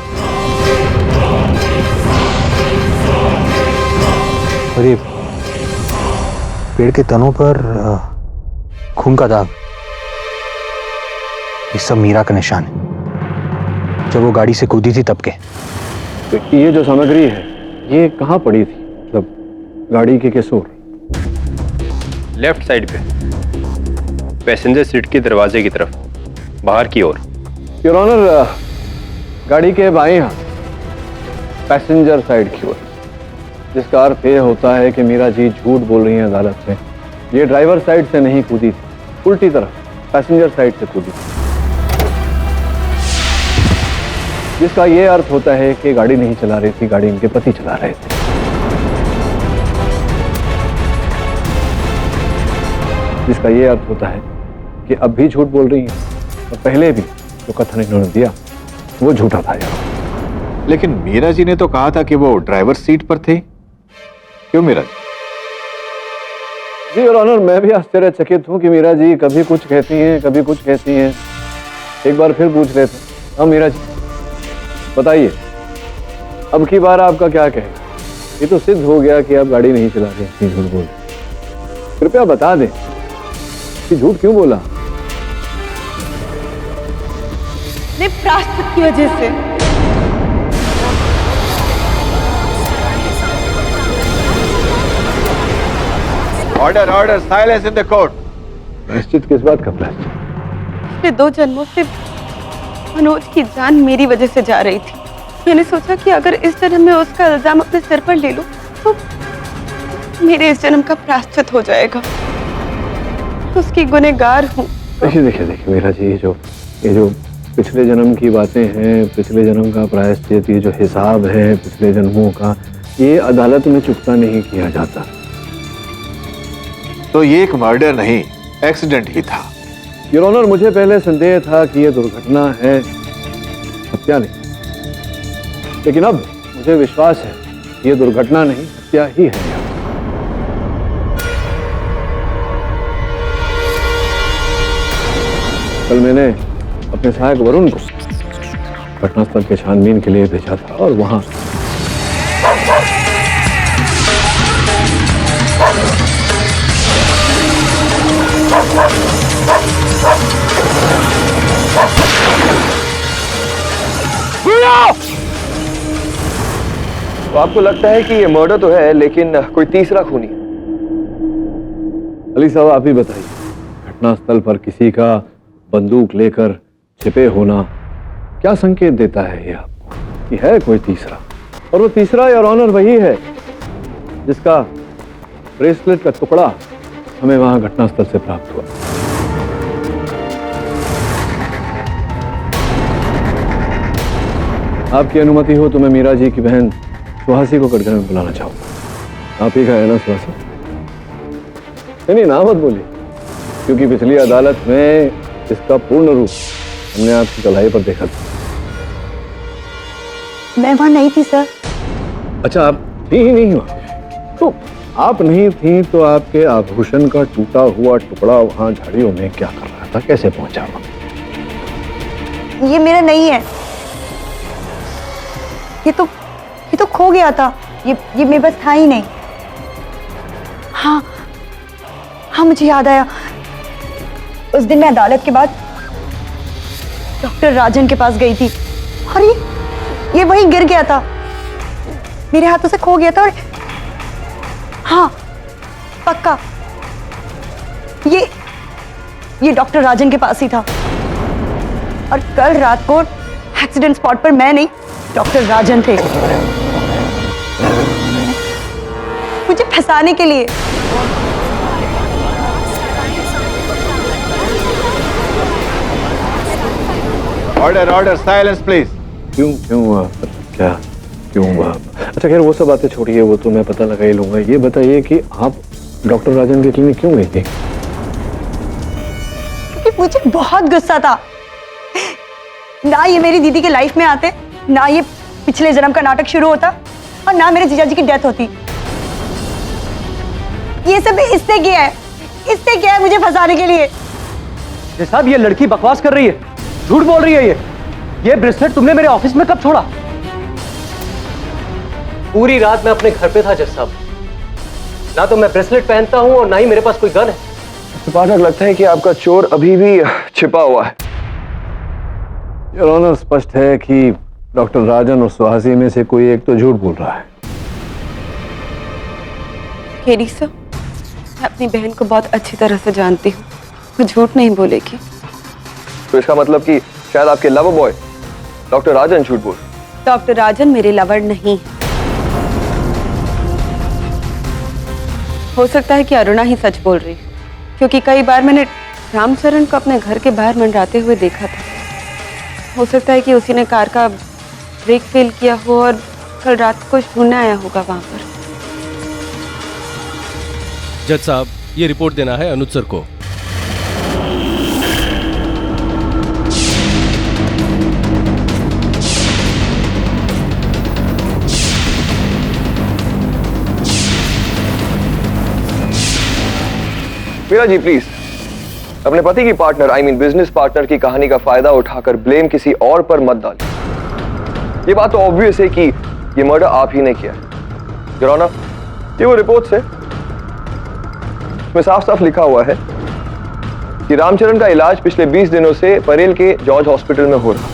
[SPEAKER 2] और ये पेड़ के तनों पर खून का दाग, ये सब मीरा का निशान है, जब वो गाड़ी से कूदी थी तब के।
[SPEAKER 5] तो ये जो सामग्री है, ये कहाँ पड़ी थी? मतलब गाड़ी के किस ओर?
[SPEAKER 3] लेफ्ट साइड पे, पैसेंजर सीट के दरवाजे की तरफ, बाहर की ओर।
[SPEAKER 5] योर ऑनर, गाड़ी के बाएं हाथ, पैसेंजर साइड की ओर, जिसका अर्थ यह होता है कि मीरा जी झूठ बोल रही हैं अदालत में। ये ड्राइवर साइड से नहीं कूदी थी, उल्टी तरफ पैसेंजर साइड से कूदी, जिसका यह अर्थ होता है कि गाड़ी नहीं चला रही थी, गाड़ी इनके पति चला रहे थे। जिसका ये अर्थ होता है कि अब भी झूठ बोल रही हैं और पहले भी जो कथन इन्होंने दिया वो झूठा था यार।
[SPEAKER 16] लेकिन मीरा जी ने तो कहा था कि वो ड्राइवर सीट पर थे। क्यों मीरा जी?
[SPEAKER 5] जी योर ऑनर, मैं भी आश्चर्यचकित हूँ कि मीरा जी कभी कुछ कहती हैं कभी कुछ कहती हैं। एक बार फिर पूछ लेते हैं। हाँ मीरा जी बताइए, अब की बार आपका क्या कहेगा? ये तो सिद्ध हो गया कि आप गाड़ी नहीं चला रहे, इतनी झूठ बोल रहे। कृपया बता दें कि झूठ क्यों बोला?
[SPEAKER 4] नहीं, प्रायश्चित की वजह से।
[SPEAKER 16] Order order, silence in the court.
[SPEAKER 5] प्रायश्चित किस बात का प्रायश्चित?
[SPEAKER 4] पिछले 2 जन्मों से मनोज की जान मेरी वजह से जा रही थी। मैंने सोचा कि अगर इस जन्म में उसका इल्जाम अपने सिर पर ले लूं तो मेरे इस जन्म का प्रायश्चित हो जाएगा। उसकी गुनहगार हूँ।
[SPEAKER 5] देखिए देखिए देखिए मीरा जी, ये जो पिछले जन्म की बातें हैं, पिछले जन्म का प्रायश्चित, ये जो हिसाब है पिछले जन्मों का, ये अदालत में चुकता नहीं किया जाता।
[SPEAKER 16] तो ये एक मर्डर नहीं, एक्सीडेंट ही था।
[SPEAKER 5] योर ऑनर, मुझे पहले संदेह था कि ये दुर्घटना है, हत्या नहीं, लेकिन अब मुझे विश्वास है ये दुर्घटना नहीं, हत्या ही है। कल मैंने अपने सहायक वरुण को घटनास्थल के छानबीन के लिए भेजा था और वहां
[SPEAKER 17] तो आपको लगता है कि ये मर्डर तो है, लेकिन कोई तीसरा खूनी?
[SPEAKER 5] अली साहब आप ही बताइए, घटनास्थल पर किसी का बंदूक लेकर छिपे होना क्या संकेत देता है ये आपको कि है कोई तीसरा? और वो तीसरा योर ऑनर वही है जिसका ब्रेसलेट का टुकड़ा हमें वहां घटनास्थल से प्राप्त हुआ। आपकी अनुमति हो तो मैं मीरा जी की बहन सुहासी को कटघरे में बुलाना चाहूंगा। आप ही का है ना सुहासी? नहीं ना मत बोलिए, क्योंकि पिछली अदालत में इसका पूर्ण रूप हमने आपकी कलाई पर देखा था।
[SPEAKER 4] मैं वहां नहीं थी सर।
[SPEAKER 5] अच्छा, आप थी ही नहीं वहां? तो आप नहीं थी तो आपके आभूषण का टूटा हुआ टुकड़ा वहां झाड़ियों में क्या कर रहा था? कैसे पहुंचा वहां?
[SPEAKER 4] ये मेरा नहीं है, ये तो खो गया था। ये मेरे पास था ही नहीं। हाँ मुझे याद आया। उस दिन मैं अदालत के बाद डॉक्टर राजन के पास गई थी और ये वहीं गिर गया था, मेरे हाथों से खो गया था। और हाँ पक्का ये डॉक्टर राजन के पास ही था। और कल रात को एक्सीडेंट स्पॉट पर मैं नहीं, डॉक्टर राजन थे, मुझे फंसाने के लिए।
[SPEAKER 16] Order order, silence please.
[SPEAKER 5] क्यों क्या क्यों हुआ? अच्छा खैर वो सब बातें छोड़िए, वो तो मैं पता लगा ही लूंगा। ये बताइए कि आप डॉक्टर राजन के क्लिनिक क्यों गई थी?
[SPEAKER 4] क्योंकि मुझे बहुत गुस्सा था। ना ये मेरी दीदी के लाइफ में आते, ना ये पिछले जन्म का नाटक शुरू होता, और ना मेरे जीजा जी की डेथ होती। ये सब इससे किया है मुझे फंसाने के लिए।
[SPEAKER 12] साहब ये लड़की बकवास कर रही है, झूठ बोल रही है। ये ब्रेसलेट तुमने मेरे ऑफिस में कब छोड़ा? पूरी रात मैं अपने घर पे था जज साहब। ना तो मैं ब्रेसलेट पहनता हूं और ना ही मेरे पास कोई गन है।
[SPEAKER 17] पाठक, लगता है कि आपका चोर अभी भी छिपा हुआ है।
[SPEAKER 5] योर ऑनर, स्पष्ट है कि डॉक्टर राजन और सुहासी में से कोई एक तो झूठ बोल रहा है।
[SPEAKER 4] केडी सर, मैं अपनी बहन को बहुत अच्छी तरह से जानती हूँ, वो झूठ नहीं बोलेगी।
[SPEAKER 17] तो इसका मतलब कि शायद आपके लवर बॉय डॉक्टर राजन झूठ बोल।
[SPEAKER 4] डॉक्टर राजन मेरे लवर नहीं है। हो सकता है कि अरुणा ही सच बोल रही है, क्योंकि कई बार मैंने रामचरण को अपने घर के बाहर मंडराते हुए देखा था। हो सकता है कि उसी ने कार का ब्रेक फेल किया हो और कल रात को ढूंढने आया होगा वहां पर।
[SPEAKER 11] जज साहब, ये रिपोर्ट देना है अनुज सर को।
[SPEAKER 17] मीरा जी प्लीज अपने पति की partner I mean business partner की कहानी का फायदा उठाकर ब्लेम किसी और पर मत डालिए। ये बात तो ऑब्वियस है कि ये मर्डर आप ही ने किया है। योर ऑनर, ये वो रिपोर्ट्स है इसमें साफ साफ लिखा हुआ है कि रामचरण का इलाज पिछले 20 दिनों से परेल के जॉर्ज हॉस्पिटल में हो रहा।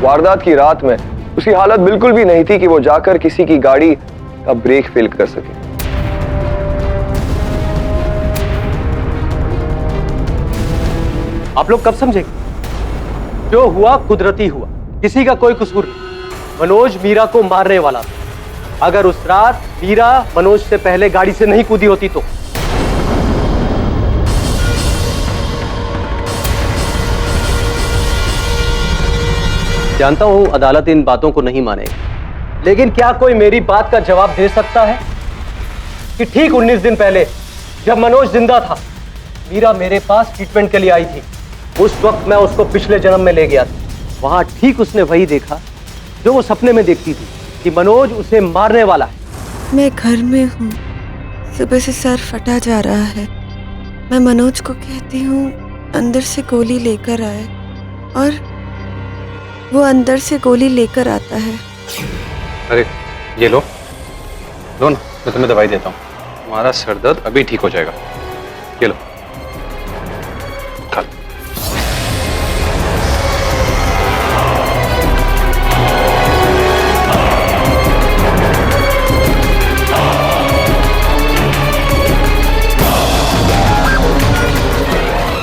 [SPEAKER 17] वारदात की रात में उसकी हालत बिल्कुल भी नहीं थी कि वो जाकर किसी की गाड़ी का ब्रेक फेल कर सके।
[SPEAKER 12] आप लोग कब समझेंगे? जो हुआ कुदरती हुआ, किसी का कोई कसूर नहीं। मनोज मीरा को मारने वाला था। अगर उस रात मीरा मनोज से पहले गाड़ी से नहीं कूदी होती तो जानता हूं अदालत इन बातों को नहीं मानेगी, लेकिन क्या कोई मेरी बात का जवाब दे सकता है कि ठीक 19 दिन पहले जब मनोज जिंदा था, मीरा मेरे पास ट्रीटमेंट के लिए आई थी। उस वक्त मैं उसको पिछले जन्म में ले गया था। वहां ठीक उसने वही देखा जो वो सपने में देखती थी कि मनोज उसे मारने वाला है।
[SPEAKER 18] मैं घर में हूँ, सुबह से सर फटा जा रहा है। मैं मनोज को कहती हूँ अंदर से गोली लेकर आए, और वो अंदर से गोली लेकर आता है।
[SPEAKER 5] अरे ये लो ना, मैं तुम्हें दवाई देता हूँ, तुम्हारा सर दर्द अभी ठीक हो जाएगा। ये लो खा लो।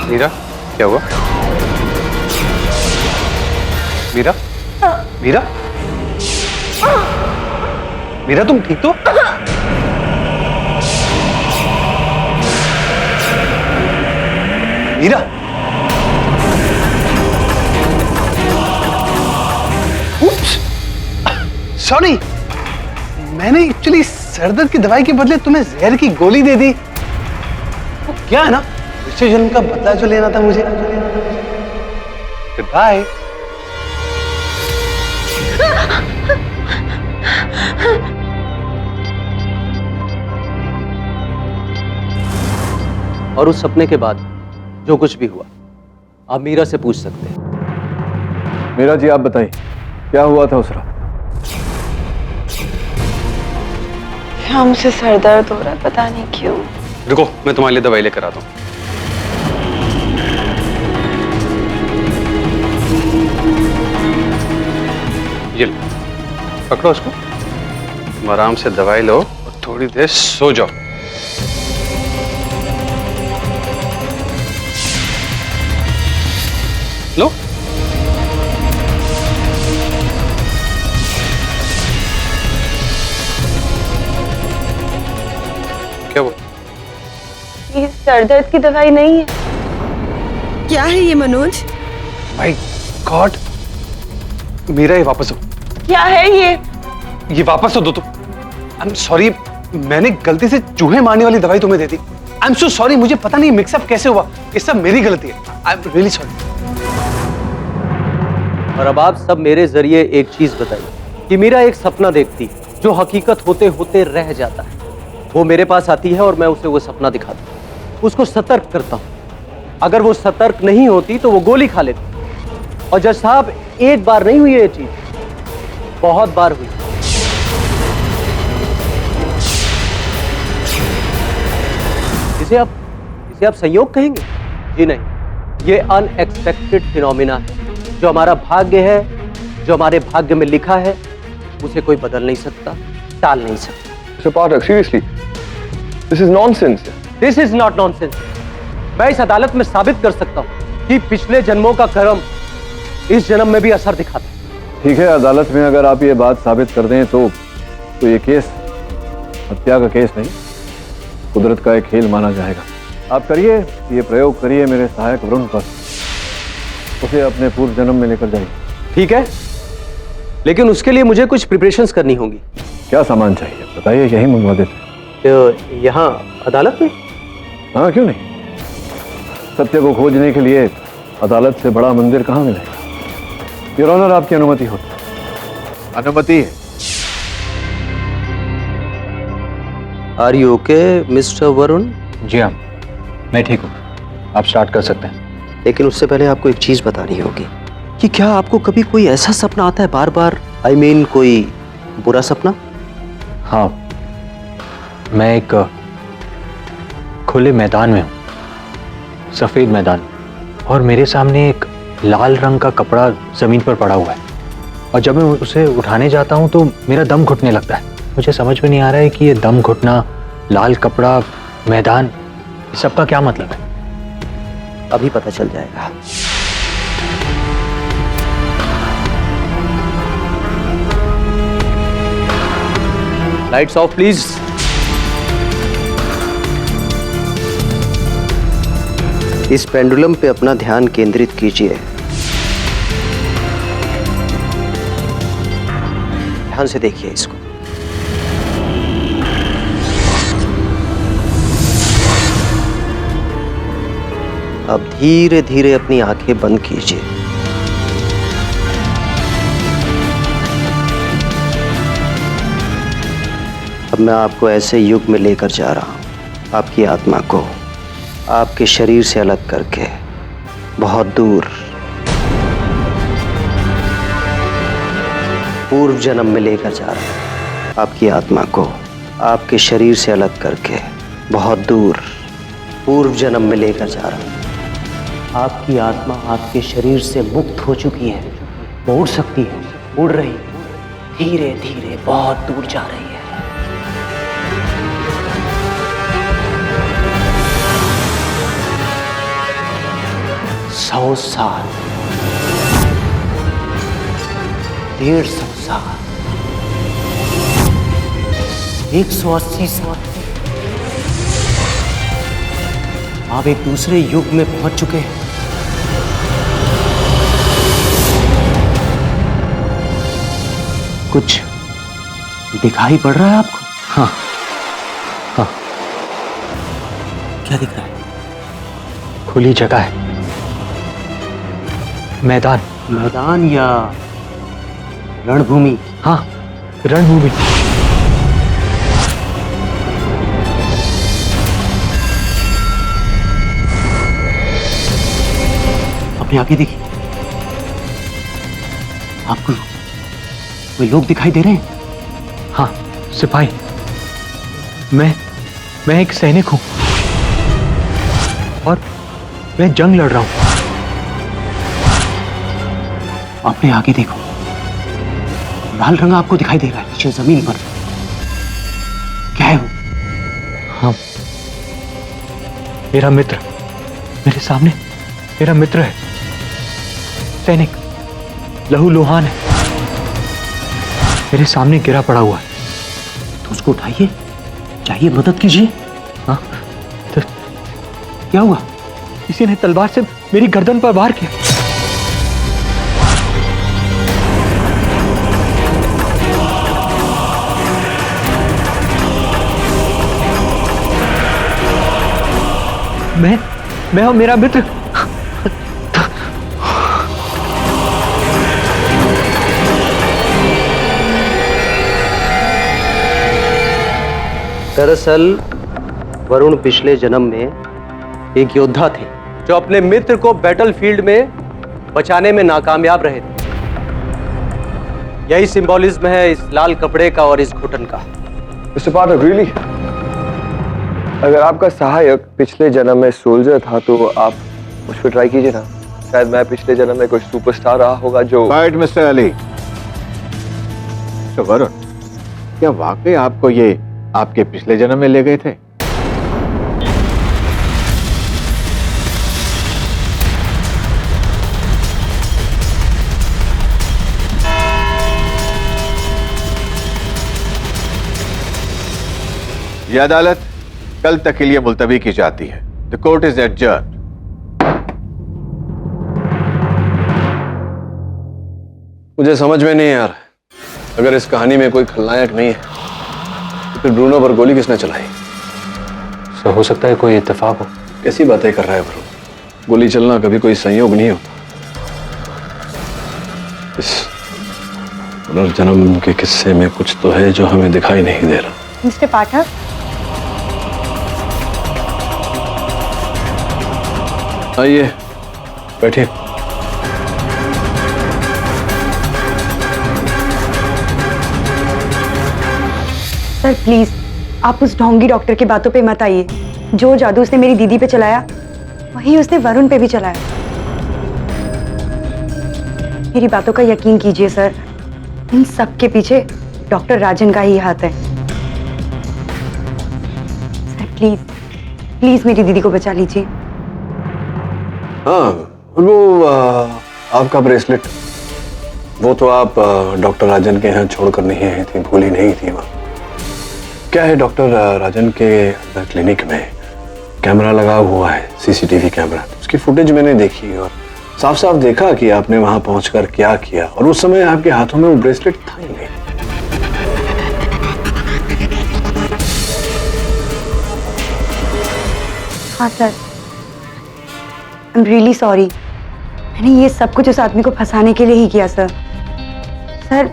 [SPEAKER 5] मीरा क्या हुआ? मीरा मीरा मीरा तुम ठीक तो? मीरा
[SPEAKER 19] सॉरी, मैंने एक्चुअली सरदर्द की दवाई के बदले तुम्हें जहर की गोली दे दी। वो क्या है ना, पिछले जन्म का बदला जो लेना था मुझे। Goodbye.
[SPEAKER 12] और उस सपने के बाद जो कुछ भी हुआ आप मीरा से पूछ सकते हैं।
[SPEAKER 5] मीरा जी आप बताइए क्या हुआ था उस रात?
[SPEAKER 18] हमसे सर दर्द हो रहा है, पता नहीं क्यों।
[SPEAKER 5] रुको मैं तुम्हारे लिए दवाई लेकर आता हूँ। ये लो, पकड़ो उसको, तुम आराम से दवाई लो और थोड़ी देर सो जाओ। लो क्या वो?
[SPEAKER 18] ये सर दर्द की दवाई नहीं है। क्या है ये मनोज?
[SPEAKER 19] भाई गॉड, मीरा ये वापस हो।
[SPEAKER 18] क्या है
[SPEAKER 19] ये वापस हो दो। तो आई एम सॉरी, मैंने गलती से चूहे मारने वाली दवाई तुम्हें दे दी। आई एम सो सॉरी, मुझे पता नहीं मिक्सअप कैसे हुआ, ये सब मेरी गलती है। I am really sorry.
[SPEAKER 12] और अब आप सब मेरे जरिए एक चीज बताइए कि मीरा एक सपना देखती जो हकीकत होते होते रह जाता है। वो मेरे पास आती है और मैं उसे वो सपना दिखाता हूँ, उसको सतर्क करता हूँ। अगर वो सतर्क नहीं होती तो वो गोली खा लेती। और जज साहब, एक बार नहीं हुई ये चीज, बहुत बार हुई। इसे आप संयोग कहेंगे? जी नहीं, ये अनएक्सपेक्टेड फिनोमिना है। जो हमारा भाग्य है, जो हमारे भाग्य में लिखा है, उसे कोई बदल नहीं सकता, टाल नहीं सकता।
[SPEAKER 17] Mr. Pathak, seriously, this is nonsense.
[SPEAKER 12] This is not nonsense. मैं इस अदालत में साबित कर सकता हूँ कि पिछले जन्मों का कर्म इस जन्म में भी असर दिखाता है।
[SPEAKER 5] ठीक है, अदालत में अगर आप ये बात साबित कर दें तो ये केस हत्या का केस नहीं, कुदरत का एक खेल माना जाएगा। आप करिए, ये प्रयोग करिए मेरे सहायक वरुण पर, उसे अपने पूर्व जन्म में लेकर जाइए।
[SPEAKER 12] ठीक है, लेकिन उसके लिए मुझे कुछ प्रिपरेशंस करनी होंगी।
[SPEAKER 5] क्या सामान चाहिए बताइए, यही मंगवा देते।
[SPEAKER 12] तो यहाँ अदालत में?
[SPEAKER 5] हाँ क्यों नहीं, सत्य को खोजने के लिए अदालत से बड़ा मंदिर कहाँ मिलेगा। योर ऑनर, आपकी अनुमति हो?
[SPEAKER 16] अनुमति है।
[SPEAKER 12] Are you okay mister Varun?
[SPEAKER 2] जी हाँ, मैं ठीक हूँ, आप स्टार्ट कर सकते हैं।
[SPEAKER 12] लेकिन उससे पहले आपको एक चीज बतानी होगी कि क्या आपको कभी कोई ऐसा सपना आता है बार बार, आई मीन कोई बुरा सपना?
[SPEAKER 2] हाँ, मैं एक खुले मैदान में हूँ, सफेद मैदान, और मेरे सामने एक लाल रंग का कपड़ा जमीन पर पड़ा हुआ है, और जब मैं उसे उठाने जाता हूँ तो मेरा दम घुटने लगता है। मुझे समझ में नहीं आ रहा है कि ये दम घुटना, लाल कपड़ा, मैदान, इस सब का क्या मतलब है।
[SPEAKER 12] अभी पता चल जाएगा। Lights off please. इस पेंडुलम पे अपना ध्यान केंद्रित कीजिए। ध्यान से देखिए इसको। अब धीरे धीरे अपनी आंखें बंद कीजिए। अब मैं आपको ऐसे युग में लेकर जा रहा हूं, आपकी आत्मा को आपके शरीर से अलग करके बहुत दूर पूर्व जन्म में लेकर जा रहा हूं। आपकी आत्मा को आपके शरीर से अलग करके बहुत दूर पूर्व जन्म में लेकर जा रहा हूं। आपकी आत्मा आपके शरीर से मुक्त हो चुकी है, वो उड़ सकती है, उड़ रही, धीरे धीरे बहुत दूर जा रही है। 100 साल, 150 साल, 180 साल, आप एक दूसरे युग में पहुंच चुके हैं। कुछ दिखाई पड़ रहा है आपको?
[SPEAKER 2] हाँ, हाँ।
[SPEAKER 12] क्या दिख रहा है?
[SPEAKER 2] खुली जगह है, मैदान।
[SPEAKER 12] मैदान या रणभूमि?
[SPEAKER 2] हाँ, रणभूमि।
[SPEAKER 12] अपने आगे देखिए, आपको कोई लोग दिखाई दे रहे हैं?
[SPEAKER 2] हाँ, सिपाही। मैं एक सैनिक हूं और मैं जंग लड़ रहा हूं।
[SPEAKER 12] अपने आगे देखो, लाल रंग आपको दिखाई दे रहा है नीचे जमीन पर। क्या है वो?
[SPEAKER 2] हाँ, मेरा मित्र, मेरे सामने मेरा मित्र है, सैनिक, लहू लुहान है, मेरे सामने गिरा पड़ा हुआ है।
[SPEAKER 12] तो उसको उठाइए, चाहिए मदद कीजिए।
[SPEAKER 2] हाँ,
[SPEAKER 12] तो क्या हुआ?
[SPEAKER 2] किसी ने तलवार से मेरी गर्दन पर वार किया। मैं और मेरा मित्र
[SPEAKER 12] दरअसल वरुण पिछले जन्म में एक योद्धा थे जो अपने मित्र को बैटलफील्ड में बचाने में नाकामयाब रहे थे। यही सिंबॉलिज्म है इस लाल कपड़े का और इस घुटन का।
[SPEAKER 17] मिस्टर पाठक, रियली? अगर आपका सहायक पिछले जन्म में सोल्जर था तो आप मुझ पर ट्राई कीजिए ना। शायद मैं पिछले जन्म में कोई सुपरस्टार रहा होगा जो।
[SPEAKER 16] Right mister Ali. तो वरुण, क्या वाकई आपको ये आपके पिछले जन्म में ले गए थे? यह अदालत कल तक के लिए मुलतवी की जाती है। The court is adjourned.
[SPEAKER 5] मुझे समझ में नहीं यार, अगर इस कहानी में कोई खलनायक नहीं है तो फिर ब्रूनो पर गोली किसने चलाई?
[SPEAKER 2] तो हो सकता है कोई इत्तेफाक हो।
[SPEAKER 5] कैसी बातें कर रहा है ब्रूनो? गोली चलना कभी कोई संयोग नहीं होता। इस पुनर्जन्म के किस्से में कुछ तो है जो हमें दिखाई नहीं दे रहा।
[SPEAKER 4] मिस्टर पाठक,
[SPEAKER 10] आइए बैठिए।
[SPEAKER 20] सर प्लीज आप उस ढोंगी डॉक्टर की बातों पे मत आइए। जो जादू उसने मेरी दीदी पे चलाया वही उसने वरुण पे भी चलाया। मेरी बातों का यकीन कीजिए सर, इन सब के पीछे डॉक्टर राजन का ही हाथ है। सर प्लीज प्लीज मेरी दीदी को बचा लीजिए।
[SPEAKER 10] हाँ वो आपका ब्रेसलेट, वो तो आप डॉक्टर राजन के यहाँ छोड़कर नहीं आई थी, भूली नहीं थी वहाँ। क्या है डॉक्टर राजन के अंदर क्लिनिक में कैमरा लगा हुआ है, सीसीटीवी कैमरा। उसकी फुटेज मैंने देखी और साफ साफ देखा कि आपने वहां पहुंचकर क्या किया, और उस समय आपके हाथों में वो ब्रेसलेट था ही नहीं।
[SPEAKER 20] हाँ sir, I am really sorry. मैंने ये सब कुछ उस आदमी को फंसाने के लिए ही किया सर। सर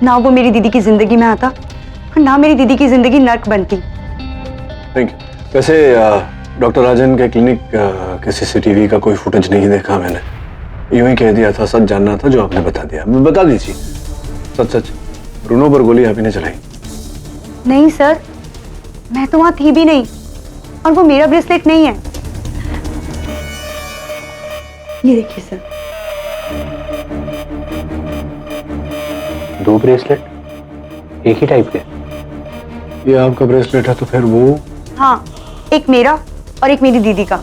[SPEAKER 20] ना वो मेरी दीदी की जिंदगी में आता और ना मेरी दीदी की जिंदगी नर्क बनती।
[SPEAKER 10] Thank you. वैसे डॉक्टर राजन के क्लिनिक के सीसीटीवी का कोई फुटेज नहीं देखा मैंने, यूं ही कह दिया था, सच जानना था जो आपने बता दिया। बता दीजिए सच सच, ब्रूनो पर गोली आप ही ने चलाई?
[SPEAKER 20] नहीं सर, मैं तो वहां थी भी नहीं और वो मेरा ब्रेसलेट नहीं है। ये देखिए सर।
[SPEAKER 2] 2 ब्रेसलेट एक ही टाइप के?
[SPEAKER 10] ये आपका ब्रेसलेट है तो फिर वो?
[SPEAKER 20] हाँ, एक मेरा और एक मेरी दीदी का।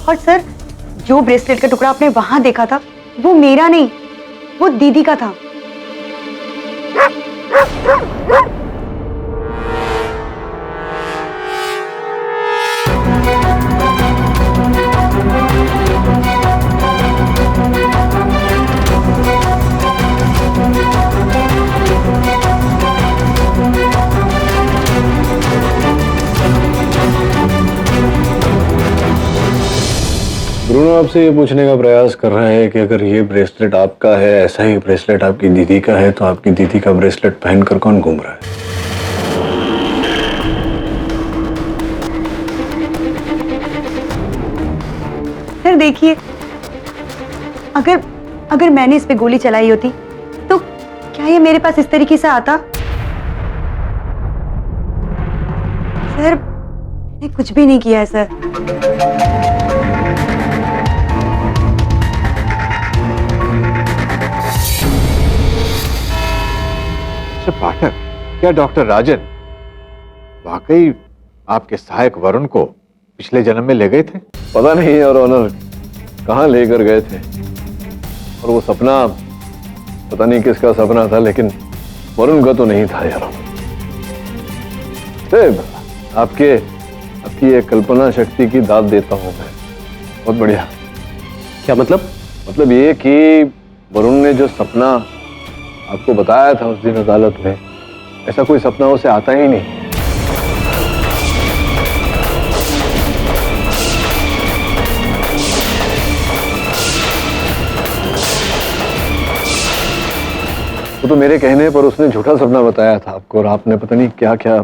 [SPEAKER 20] और सर जो ब्रेसलेट का टुकड़ा आपने वहां देखा था वो मेरा नहीं, वो दीदी का था।
[SPEAKER 10] ब्रूनो आपसे ये पूछने का प्रयास कर रहा है कि अगर ये ब्रेसलेट आपका है, ऐसा ही ब्रेसलेट आपकी दीदी का है, तो आपकी दीदी का ब्रेसलेट पहनकर कौन घूम रहा है?
[SPEAKER 20] सर देखिए, अगर मैंने इस पे गोली चलाई होती तो क्या ये मेरे पास इस तरीके से आता? सर मैंने कुछ भी नहीं किया है सर।
[SPEAKER 16] पाठक, क्या डॉक्टर राजन वाकई आपके सहायक वरुण को पिछले जन्म में ले गए थे?
[SPEAKER 10] पता नहीं योर ऑनर कहाँ लेकर गए थे, और वो सपना पता नहीं किसका सपना था, लेकिन वरुण का तो नहीं था यार। आपकी ये कल्पना शक्ति की दाद देता हूं मैं, बहुत बढ़िया।
[SPEAKER 12] क्या मतलब?
[SPEAKER 10] मतलब ये कि वरुण ने जो सपना आपको बताया था उस दिन अदालत में, ऐसा कोई सपना उसे आता ही नहीं। वो तो मेरे कहने पर उसने झूठा सपना बताया था आपको, और आपने पता नहीं क्या क्या।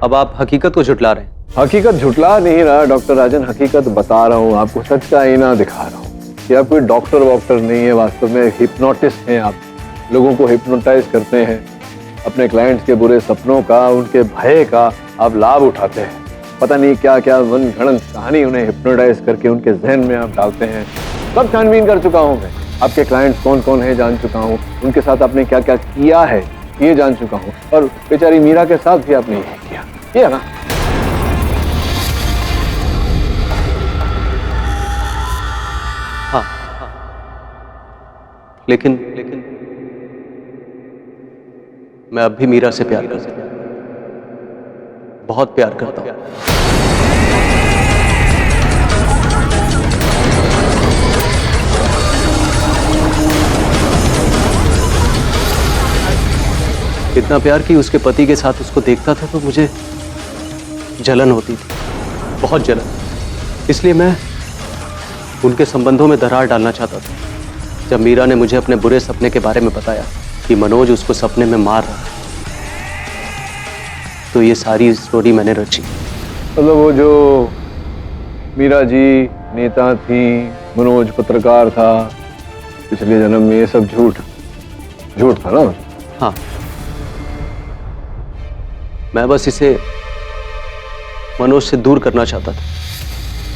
[SPEAKER 12] अब आप हकीकत को झुटला रहे हैं।
[SPEAKER 10] हकीकत झुटला नहीं रहा डॉक्टर राजन, हकीकत बता रहा हूँ आपको, सच का आईना दिखा रहा हूँ कि आप कोई डॉक्टर वॉक्टर नहीं है, वास्तव में हिप्नोटिस्ट हैं आप। लोगों को हिप्नोटाइज करते हैं, अपने क्लाइंट्स के बुरे सपनों का, उनके भय का आप लाभ उठाते हैं। पता नहीं क्या क्या वन गणन कहानी उन्हें हिप्नोटाइज करके उनके जहन में आप डालते हैं। सब छानबीन कर चुका हूँ मैं, आपके क्लाइंट्स कौन कौन है जान चुका हूँ, उनके साथ आपने क्या क्या किया है ये जान चुका हूँ, और बेचारी मीरा के साथ भी आपने यही किया, ये है ना?
[SPEAKER 12] हाँ, लेकिन मैं अब भी मीरा से प्यार करता हूं, बहुत प्यार करता हूं। इतना प्यार कि उसके पति के साथ उसको देखता था तो मुझे जलन होती थी, बहुत जलन। इसलिए मैं उनके संबंधों में दरार डालना चाहता था। जब मीरा ने मुझे अपने बुरे सपने के बारे में बताया कि मनोज उसको सपने में मार रहा है, तो ये सारी स्टोरी मैंने रची।
[SPEAKER 10] मतलब वो जो
[SPEAKER 5] मीरा जी नेता थी, मनोज पत्रकार था, पिछले जन्म में ये सब झूठ था ना?
[SPEAKER 12] हाँ, मैं बस इसे मनोज से दूर करना चाहता था।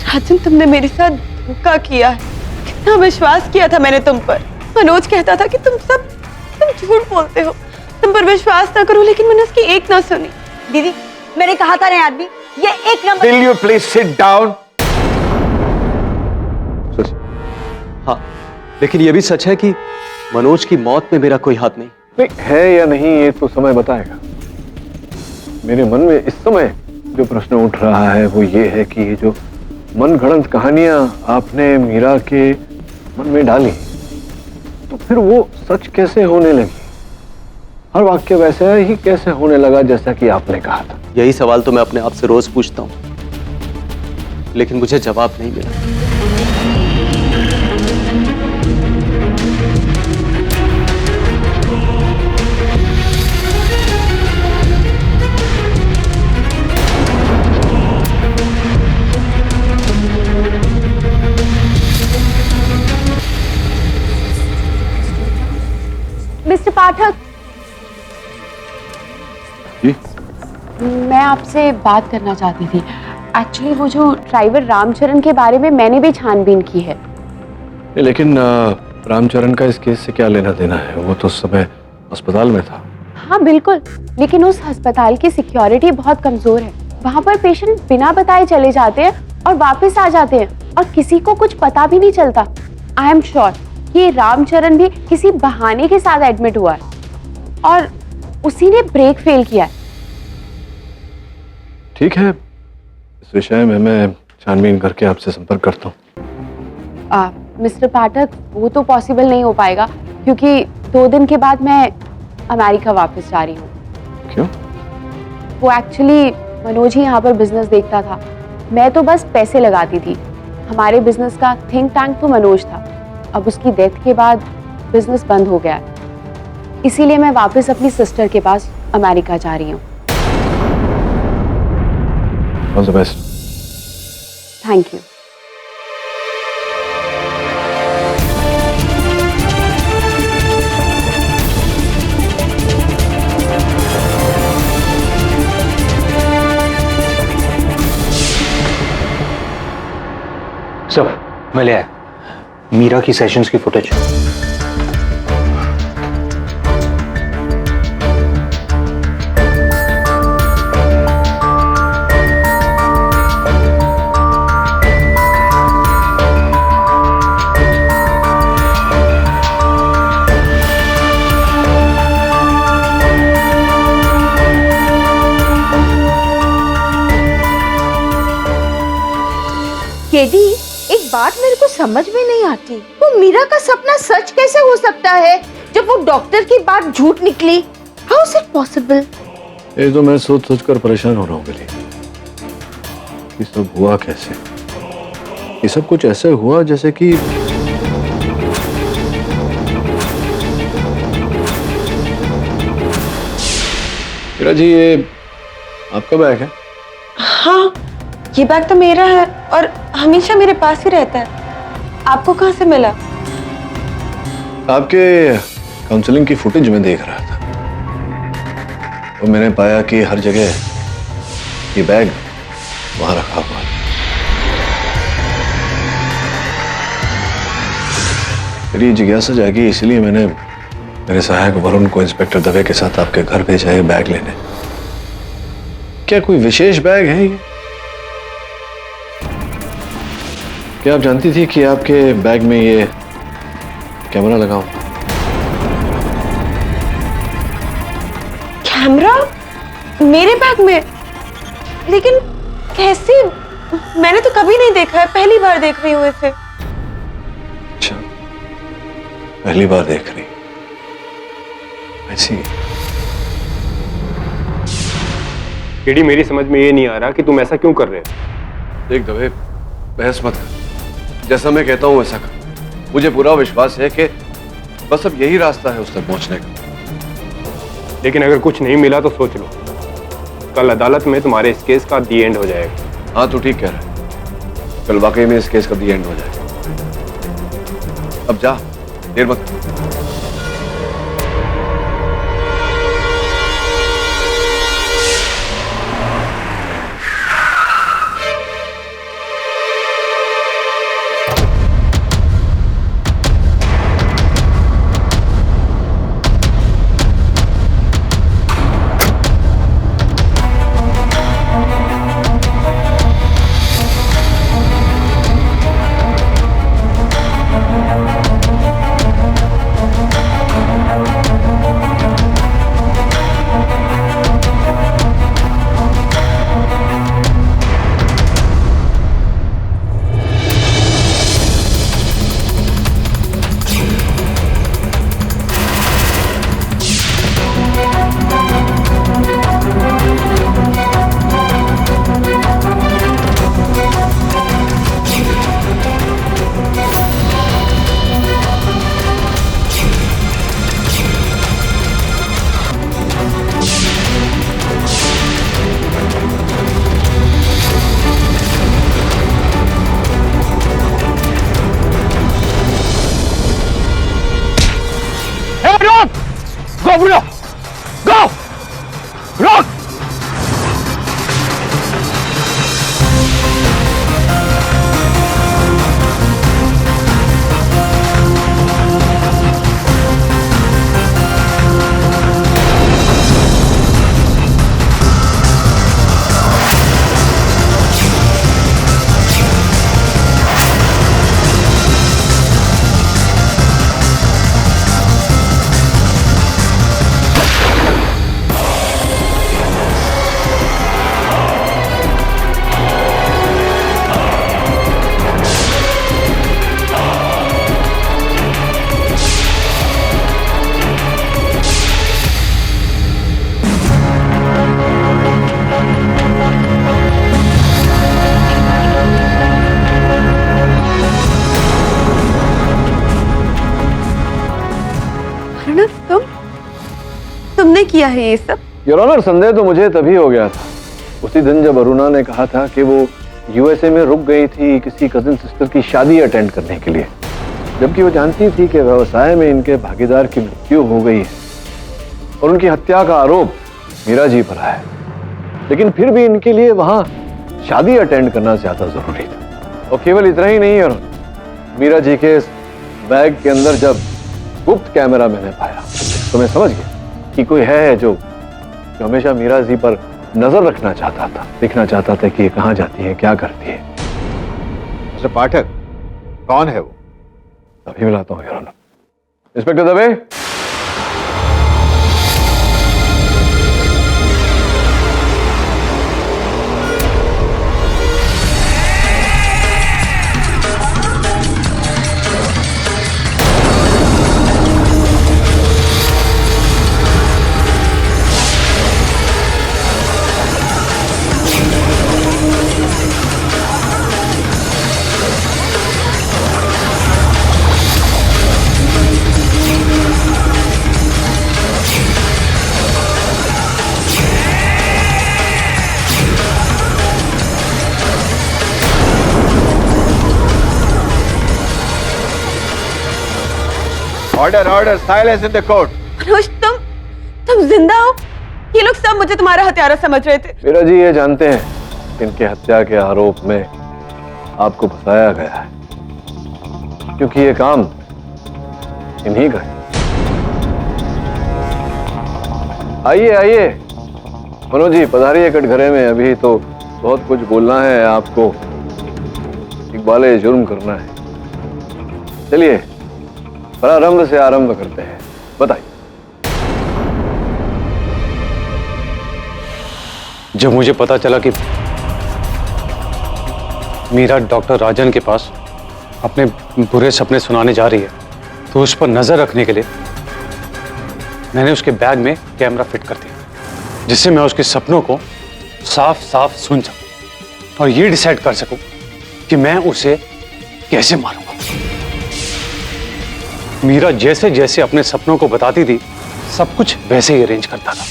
[SPEAKER 18] राजन, तुमने मेरे साथ धोखा किया है। कितना विश्वास किया था मैंने तुम पर। मनोज कहता था कि तुम झूठ बोलते हो, तुम पर विश्वास ना करो, लेकिन मैंने उसकी एक ना सुनी।
[SPEAKER 20] दीदी, मैंने कहा था ना आदमी ये एक number.
[SPEAKER 16] Will you please sit down?
[SPEAKER 12] हाँ, लेकिन यह भी सच है कि मनोज की मौत में मेरा कोई हाथ नहीं।
[SPEAKER 5] नहीं है या नहीं ये तो समय बताएगा। मेरे मन में इस समय जो प्रश्न उठ रहा है वो ये है कि ये जो मनगढ़ंत कहानियां आपने मीरा के मन में डाली, तो फिर वो सच कैसे होने लगी? हर वाक्य वैसा ही कैसे होने लगा जैसा कि आपने कहा था?
[SPEAKER 12] यही सवाल तो मैं अपने आप से रोज पूछता हूं, लेकिन मुझे जवाब नहीं मिला।
[SPEAKER 15] मिस्टर पाठक, मैं आपसे बात करना चाहती थी। एक्चुअली वो जो ड्राइवर रामचरण के बारे में मैंने भी छानबीन की है।
[SPEAKER 5] लेकिन रामचरण का इस केस से क्या लेना देना है? वो तो उस समय अस्पताल में था।
[SPEAKER 15] हाँ बिल्कुल, लेकिन उस अस्पताल की सिक्योरिटी बहुत कमजोर है। वहाँ पर पेशेंट बिना बताए चले जाते हैं और वापस आ जाते हैं और किसी को कुछ पता भी नहीं चलता। आई एम श्योर कि रामचरण भी किसी बहाने के साथ एडमिट हुआ है और उसी ने ब्रेक फेल किया है।
[SPEAKER 5] ठीक है, इस विषय में मैं छानबीन करके आपसे संपर्क करता हूँ।
[SPEAKER 15] मिस्टर पाठक, वो तो पॉसिबल नहीं हो पाएगा क्योंकि 2 दिन के बाद मैं अमेरिका वापस जा रही हूँ।
[SPEAKER 5] क्यों?
[SPEAKER 15] वो एक्चुअली मनोज ही यहाँ पर बिजनेस देखता था, मैं तो बस पैसे लगाती थी। हमारे बिजनेस का थिंक टैंक तो मनोज था। अब उसकी डेथ के बाद बिजनेस बंद हो गया है, इसीलिए मैं वापस अपनी सिस्टर के पास अमेरिका जा रही हूँ।
[SPEAKER 5] All the best.
[SPEAKER 15] Thank you.
[SPEAKER 2] Sir, मैं ले आया मीरा की सेशंस की फुटेज।
[SPEAKER 4] केडी, एक बात मेरे को समझ में नहीं आती, वो मीरा का सपना सच कैसे हो सकता है जब वो डॉक्टर की बात झूठ निकली? How is it possible?
[SPEAKER 5] ये तो मैं सोच कर परेशान हो रहा हूँ गली। ये सब हुआ कैसे? ये सब कुछ ऐसे हुआ जैसे कि मीरा जी, ये आपका बैग है?
[SPEAKER 18] हाँ, ये बैग तो मेरा है और हमेशा मेरे पास ही रहता है। आपको कहाँ से मिला?
[SPEAKER 5] आपके काउंसलिंग की फुटेज में देख रहा था, तो मैंने पाया कि हर जगह ये बैग वहां रखा हुआ है। मेरी जिज्ञासा जागी, इसलिए मैंने मेरे सहायक वरुण को इंस्पेक्टर दवे के साथ आपके घर भेजा है बैग लेने। क्या कोई विशेष बैग है ये? क्या आप जानती थी कि आपके बैग में ये कैमरा लगा हुआ?
[SPEAKER 18] कैमरा मेरे बैग में? लेकिन कैसे? मैंने तो कभी नहीं देखा है, पहली बार देख रही हूँ इसे।
[SPEAKER 5] अच्छा, पहली बार देख रही? ऐसी
[SPEAKER 3] केडी, मेरी समझ में ये नहीं आ रहा कि तुम ऐसा क्यों कर रहे हो।
[SPEAKER 5] देख दवे, बहस मत कर। जैसा मैं कहता हूं वैसा कर। मुझे पूरा विश्वास है कि बस अब यही रास्ता है उस तक पहुंचने का।
[SPEAKER 3] लेकिन अगर कुछ नहीं मिला तो सोच लो, कल अदालत में तुम्हारे इस केस का दी एंड हो जाएगा।
[SPEAKER 5] हाँ, तू ठीक कह रहा है। कल वाकई में इस केस का भी एंड हो जाएगा। अब जा, देर मत कर।
[SPEAKER 1] Go, Bruno! Go! Rock!
[SPEAKER 18] तुमने किया है ये सब?
[SPEAKER 5] योर ऑनर, संदेह तो मुझे तभी हो गया था उसी दिन जब अरुणा ने कहा था कि वो यूएसए में रुक गई थी किसी कजिन सिस्टर की शादी अटेंड करने के लिए, जबकि वो जानती थी कि व्यवसाय में इनके भागीदार की मृत्यु हो गई है और उनकी हत्या का आरोप मीरा जी पर है। लेकिन फिर भी इनके लिए वहां शादी अटेंड करना ज्यादा जरूरी था। और केवल इतना ही नहीं, और मीरा जी के बैग के अंदर जब गुप्त कैमरा मैंने पाया तो मैं समझ गया कि कोई है जो हमेशा मीरा जी पर नजर रखना चाहता था, देखना चाहता था कि ये कहां जाती है, क्या करती है।
[SPEAKER 16] मिस्टर पाठक, कौन है वो?
[SPEAKER 5] अभी मिलाता हूँ your honour. Inspector Dave.
[SPEAKER 16] Order order, silence in the court.
[SPEAKER 18] Manoj, तुम जिंदा हो? ये लोग सब मुझे तुम्हारा हत्यारा समझ रहे थे।
[SPEAKER 5] मीरा जी ये जानते हैं कि इनके हत्या के आरोप में आपको फंसाया गया है, क्योंकि ये काम इन्हीं का है। आइए आइए मनोज जी, पधारिए कटघरे में। अभी तो बहुत कुछ बोलना है आपको, इकबाले जुर्म करना है। चलिए प्रारंभ से आरंभ करते हैं, बताइए।
[SPEAKER 2] जब मुझे पता चला कि मीरा डॉक्टर राजन के पास अपने बुरे सपने सुनाने जा रही है, तो उस पर नजर रखने के लिए मैंने उसके बैग में कैमरा फिट कर दिया, जिससे मैं उसके सपनों को साफ साफ सुन सकूं और ये डिसाइड कर सकूं कि मैं उसे कैसे मारूंगा। मीरा जैसे जैसे अपने सपनों को बताती थी, सब कुछ वैसे ही अरेंज करता था,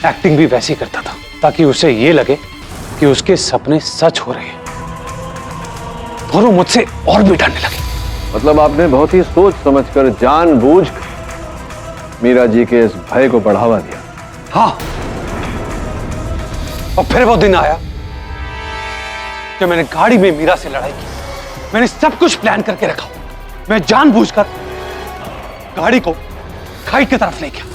[SPEAKER 2] एक्टिंग भी वैसे ही करता था, ताकि उसे ये लगे कि उसके सपने सच हो रहे हैं।
[SPEAKER 19] दोनों मुझसे और भी डरने लगे।
[SPEAKER 5] मतलब आपने बहुत ही सोच समझकर, जानबूझकर मीरा जी के इस भय को बढ़ावा दिया।
[SPEAKER 19] हाँ, और फिर वो दिन आया जब मैंने गाड़ी में मीरा से लड़ाई की। मैंने सब कुछ प्लान करके रखा। मैं जानबूझकर गाड़ी को खाई की तरफ ले गया।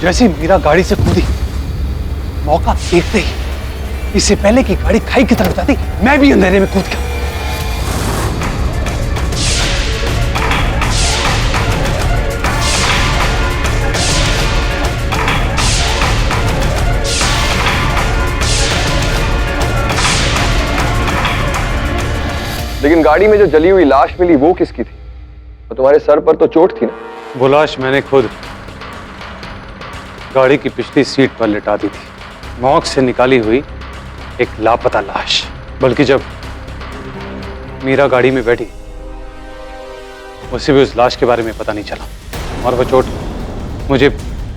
[SPEAKER 19] जैसे मीरा गाड़ी से कूदी, मौका देखते ही, इससे पहले कि गाड़ी खाई की तरफ जाती, मैं भी अंधेरे में कूद गया।
[SPEAKER 17] लेकिन गाड़ी में जो जली हुई लाश मिली वो किसकी थी? और तुम्हारे सर पर तो चोट थी ना।
[SPEAKER 19] वो लाश मैंने खुद गाड़ी की पिछली सीट पर लिटा दी थी। मौत से निकाली हुई एक लापता लाश। बल्कि जब मीरा गाड़ी में बैठी, उसे भी उस लाश के बारे में पता नहीं चला। और वो चोट, मुझे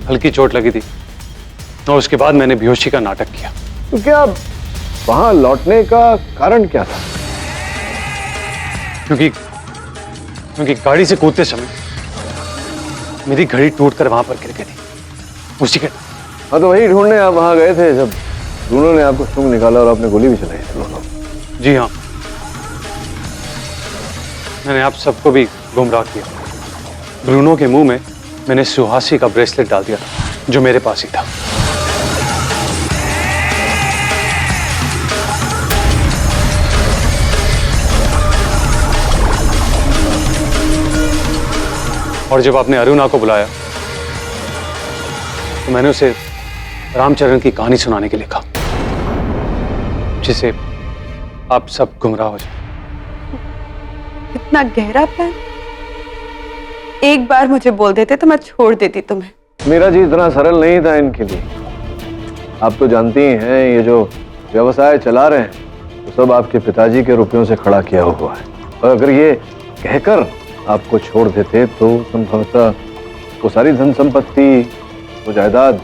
[SPEAKER 19] हल्की चोट लगी थी और उसके बाद मैंने बेहोशी का नाटक किया।
[SPEAKER 5] तो क्या वहां लौटने का कारण क्या था?
[SPEAKER 19] क्योंकि गाड़ी से कूदते समय मेरी घड़ी टूटकर वहां पर गिर गई थी। उसी के
[SPEAKER 5] हाँ, तो वही ढूंढने आप वहां गए थे जब ब्रूनो ने आपको सूंघ निकाला और आपने गोली भी चलाई थी।
[SPEAKER 19] जी हाँ, मैंने आप सबको भी गुमराह किया। ब्रूनो के मुंह में मैंने सुहासी का ब्रेसलेट डाल दिया था, जो मेरे पास ही था। और जब आपने अरुणा को बुलाया तो मैंने उसे रामचरण की कहानी सुनाने के लिए कहा, जिसे आप सब गुमराह हो जाए।
[SPEAKER 18] इतना गहरा प्लान? एक बार मुझे बोल देते तो मैं छोड़ देती तुम्हें।
[SPEAKER 5] मीरा जी, इतना सरल नहीं था इनके लिए। आप तो जानती ही हैं, ये जो व्यवसाय चला रहे हैं तो सब आपके पिताजी के रुपयों से खड़ा किया हुआ है। और अगर ये कहकर आपको छोड़ देते तो संभवतः वो सारी धन संपत्ति, वो जायदाद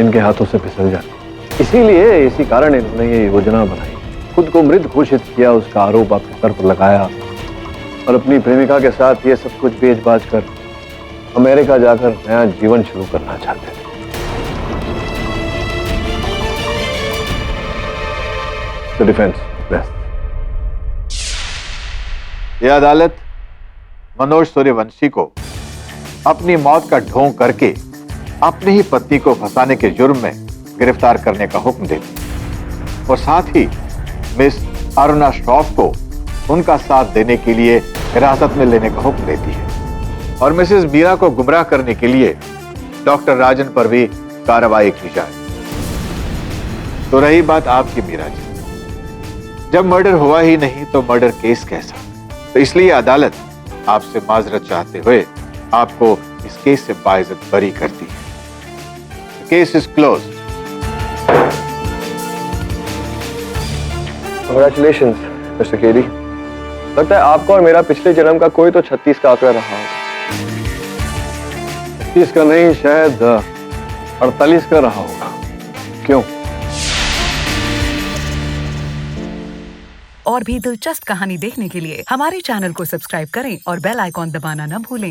[SPEAKER 5] इनके हाथों से फिसल जाती। इसीलिए इसी कारण इन्होंने ये योजना बनाई, खुद को मृत घोषित किया, उसका आरोप आपके सर पर लगाया और अपनी प्रेमिका के साथ ये सब कुछ बेच-बाच कर अमेरिका जाकर नया जीवन शुरू करना चाहते थे। तो डिफेंस बेस्ट।
[SPEAKER 16] यह अदालत मनोज सूर्यवंशी को अपनी मौत का ढोंग करके अपनी ही पत्नी को फंसाने के जुर्म में गिरफ्तार करने का हुक्म देती और साथ ही मिस अरुणा श्रॉफ को उनका साथ देने के लिए हिरासत में लेने का हुक्म देती है और मिसेस मीरा को गुमराह करने के लिए डॉक्टर राजन पर भी कार्रवाई की जाए। तो रही बात आपकी मीरा जी, जब मर्डर हुआ ही नहीं तो मर्डर केस कैसा? तो इसलिए अदालत आपसे माजरत चाहते हुए आपको इस केस से बाइज्जत बरी करती है। Case is close.
[SPEAKER 17] Congratulations, mister KD. लगता है आपका और मेरा पिछले जन्म का कोई तो 36 का आंकड़ा रहा होगा।
[SPEAKER 5] 36 का नहीं, शायद 48 का रहा होगा। क्यों?
[SPEAKER 21] और भी दिलचस्प कहानी देखने के लिए हमारे चैनल को सब्सक्राइब करें और बेल आइकॉन दबाना न भूलें।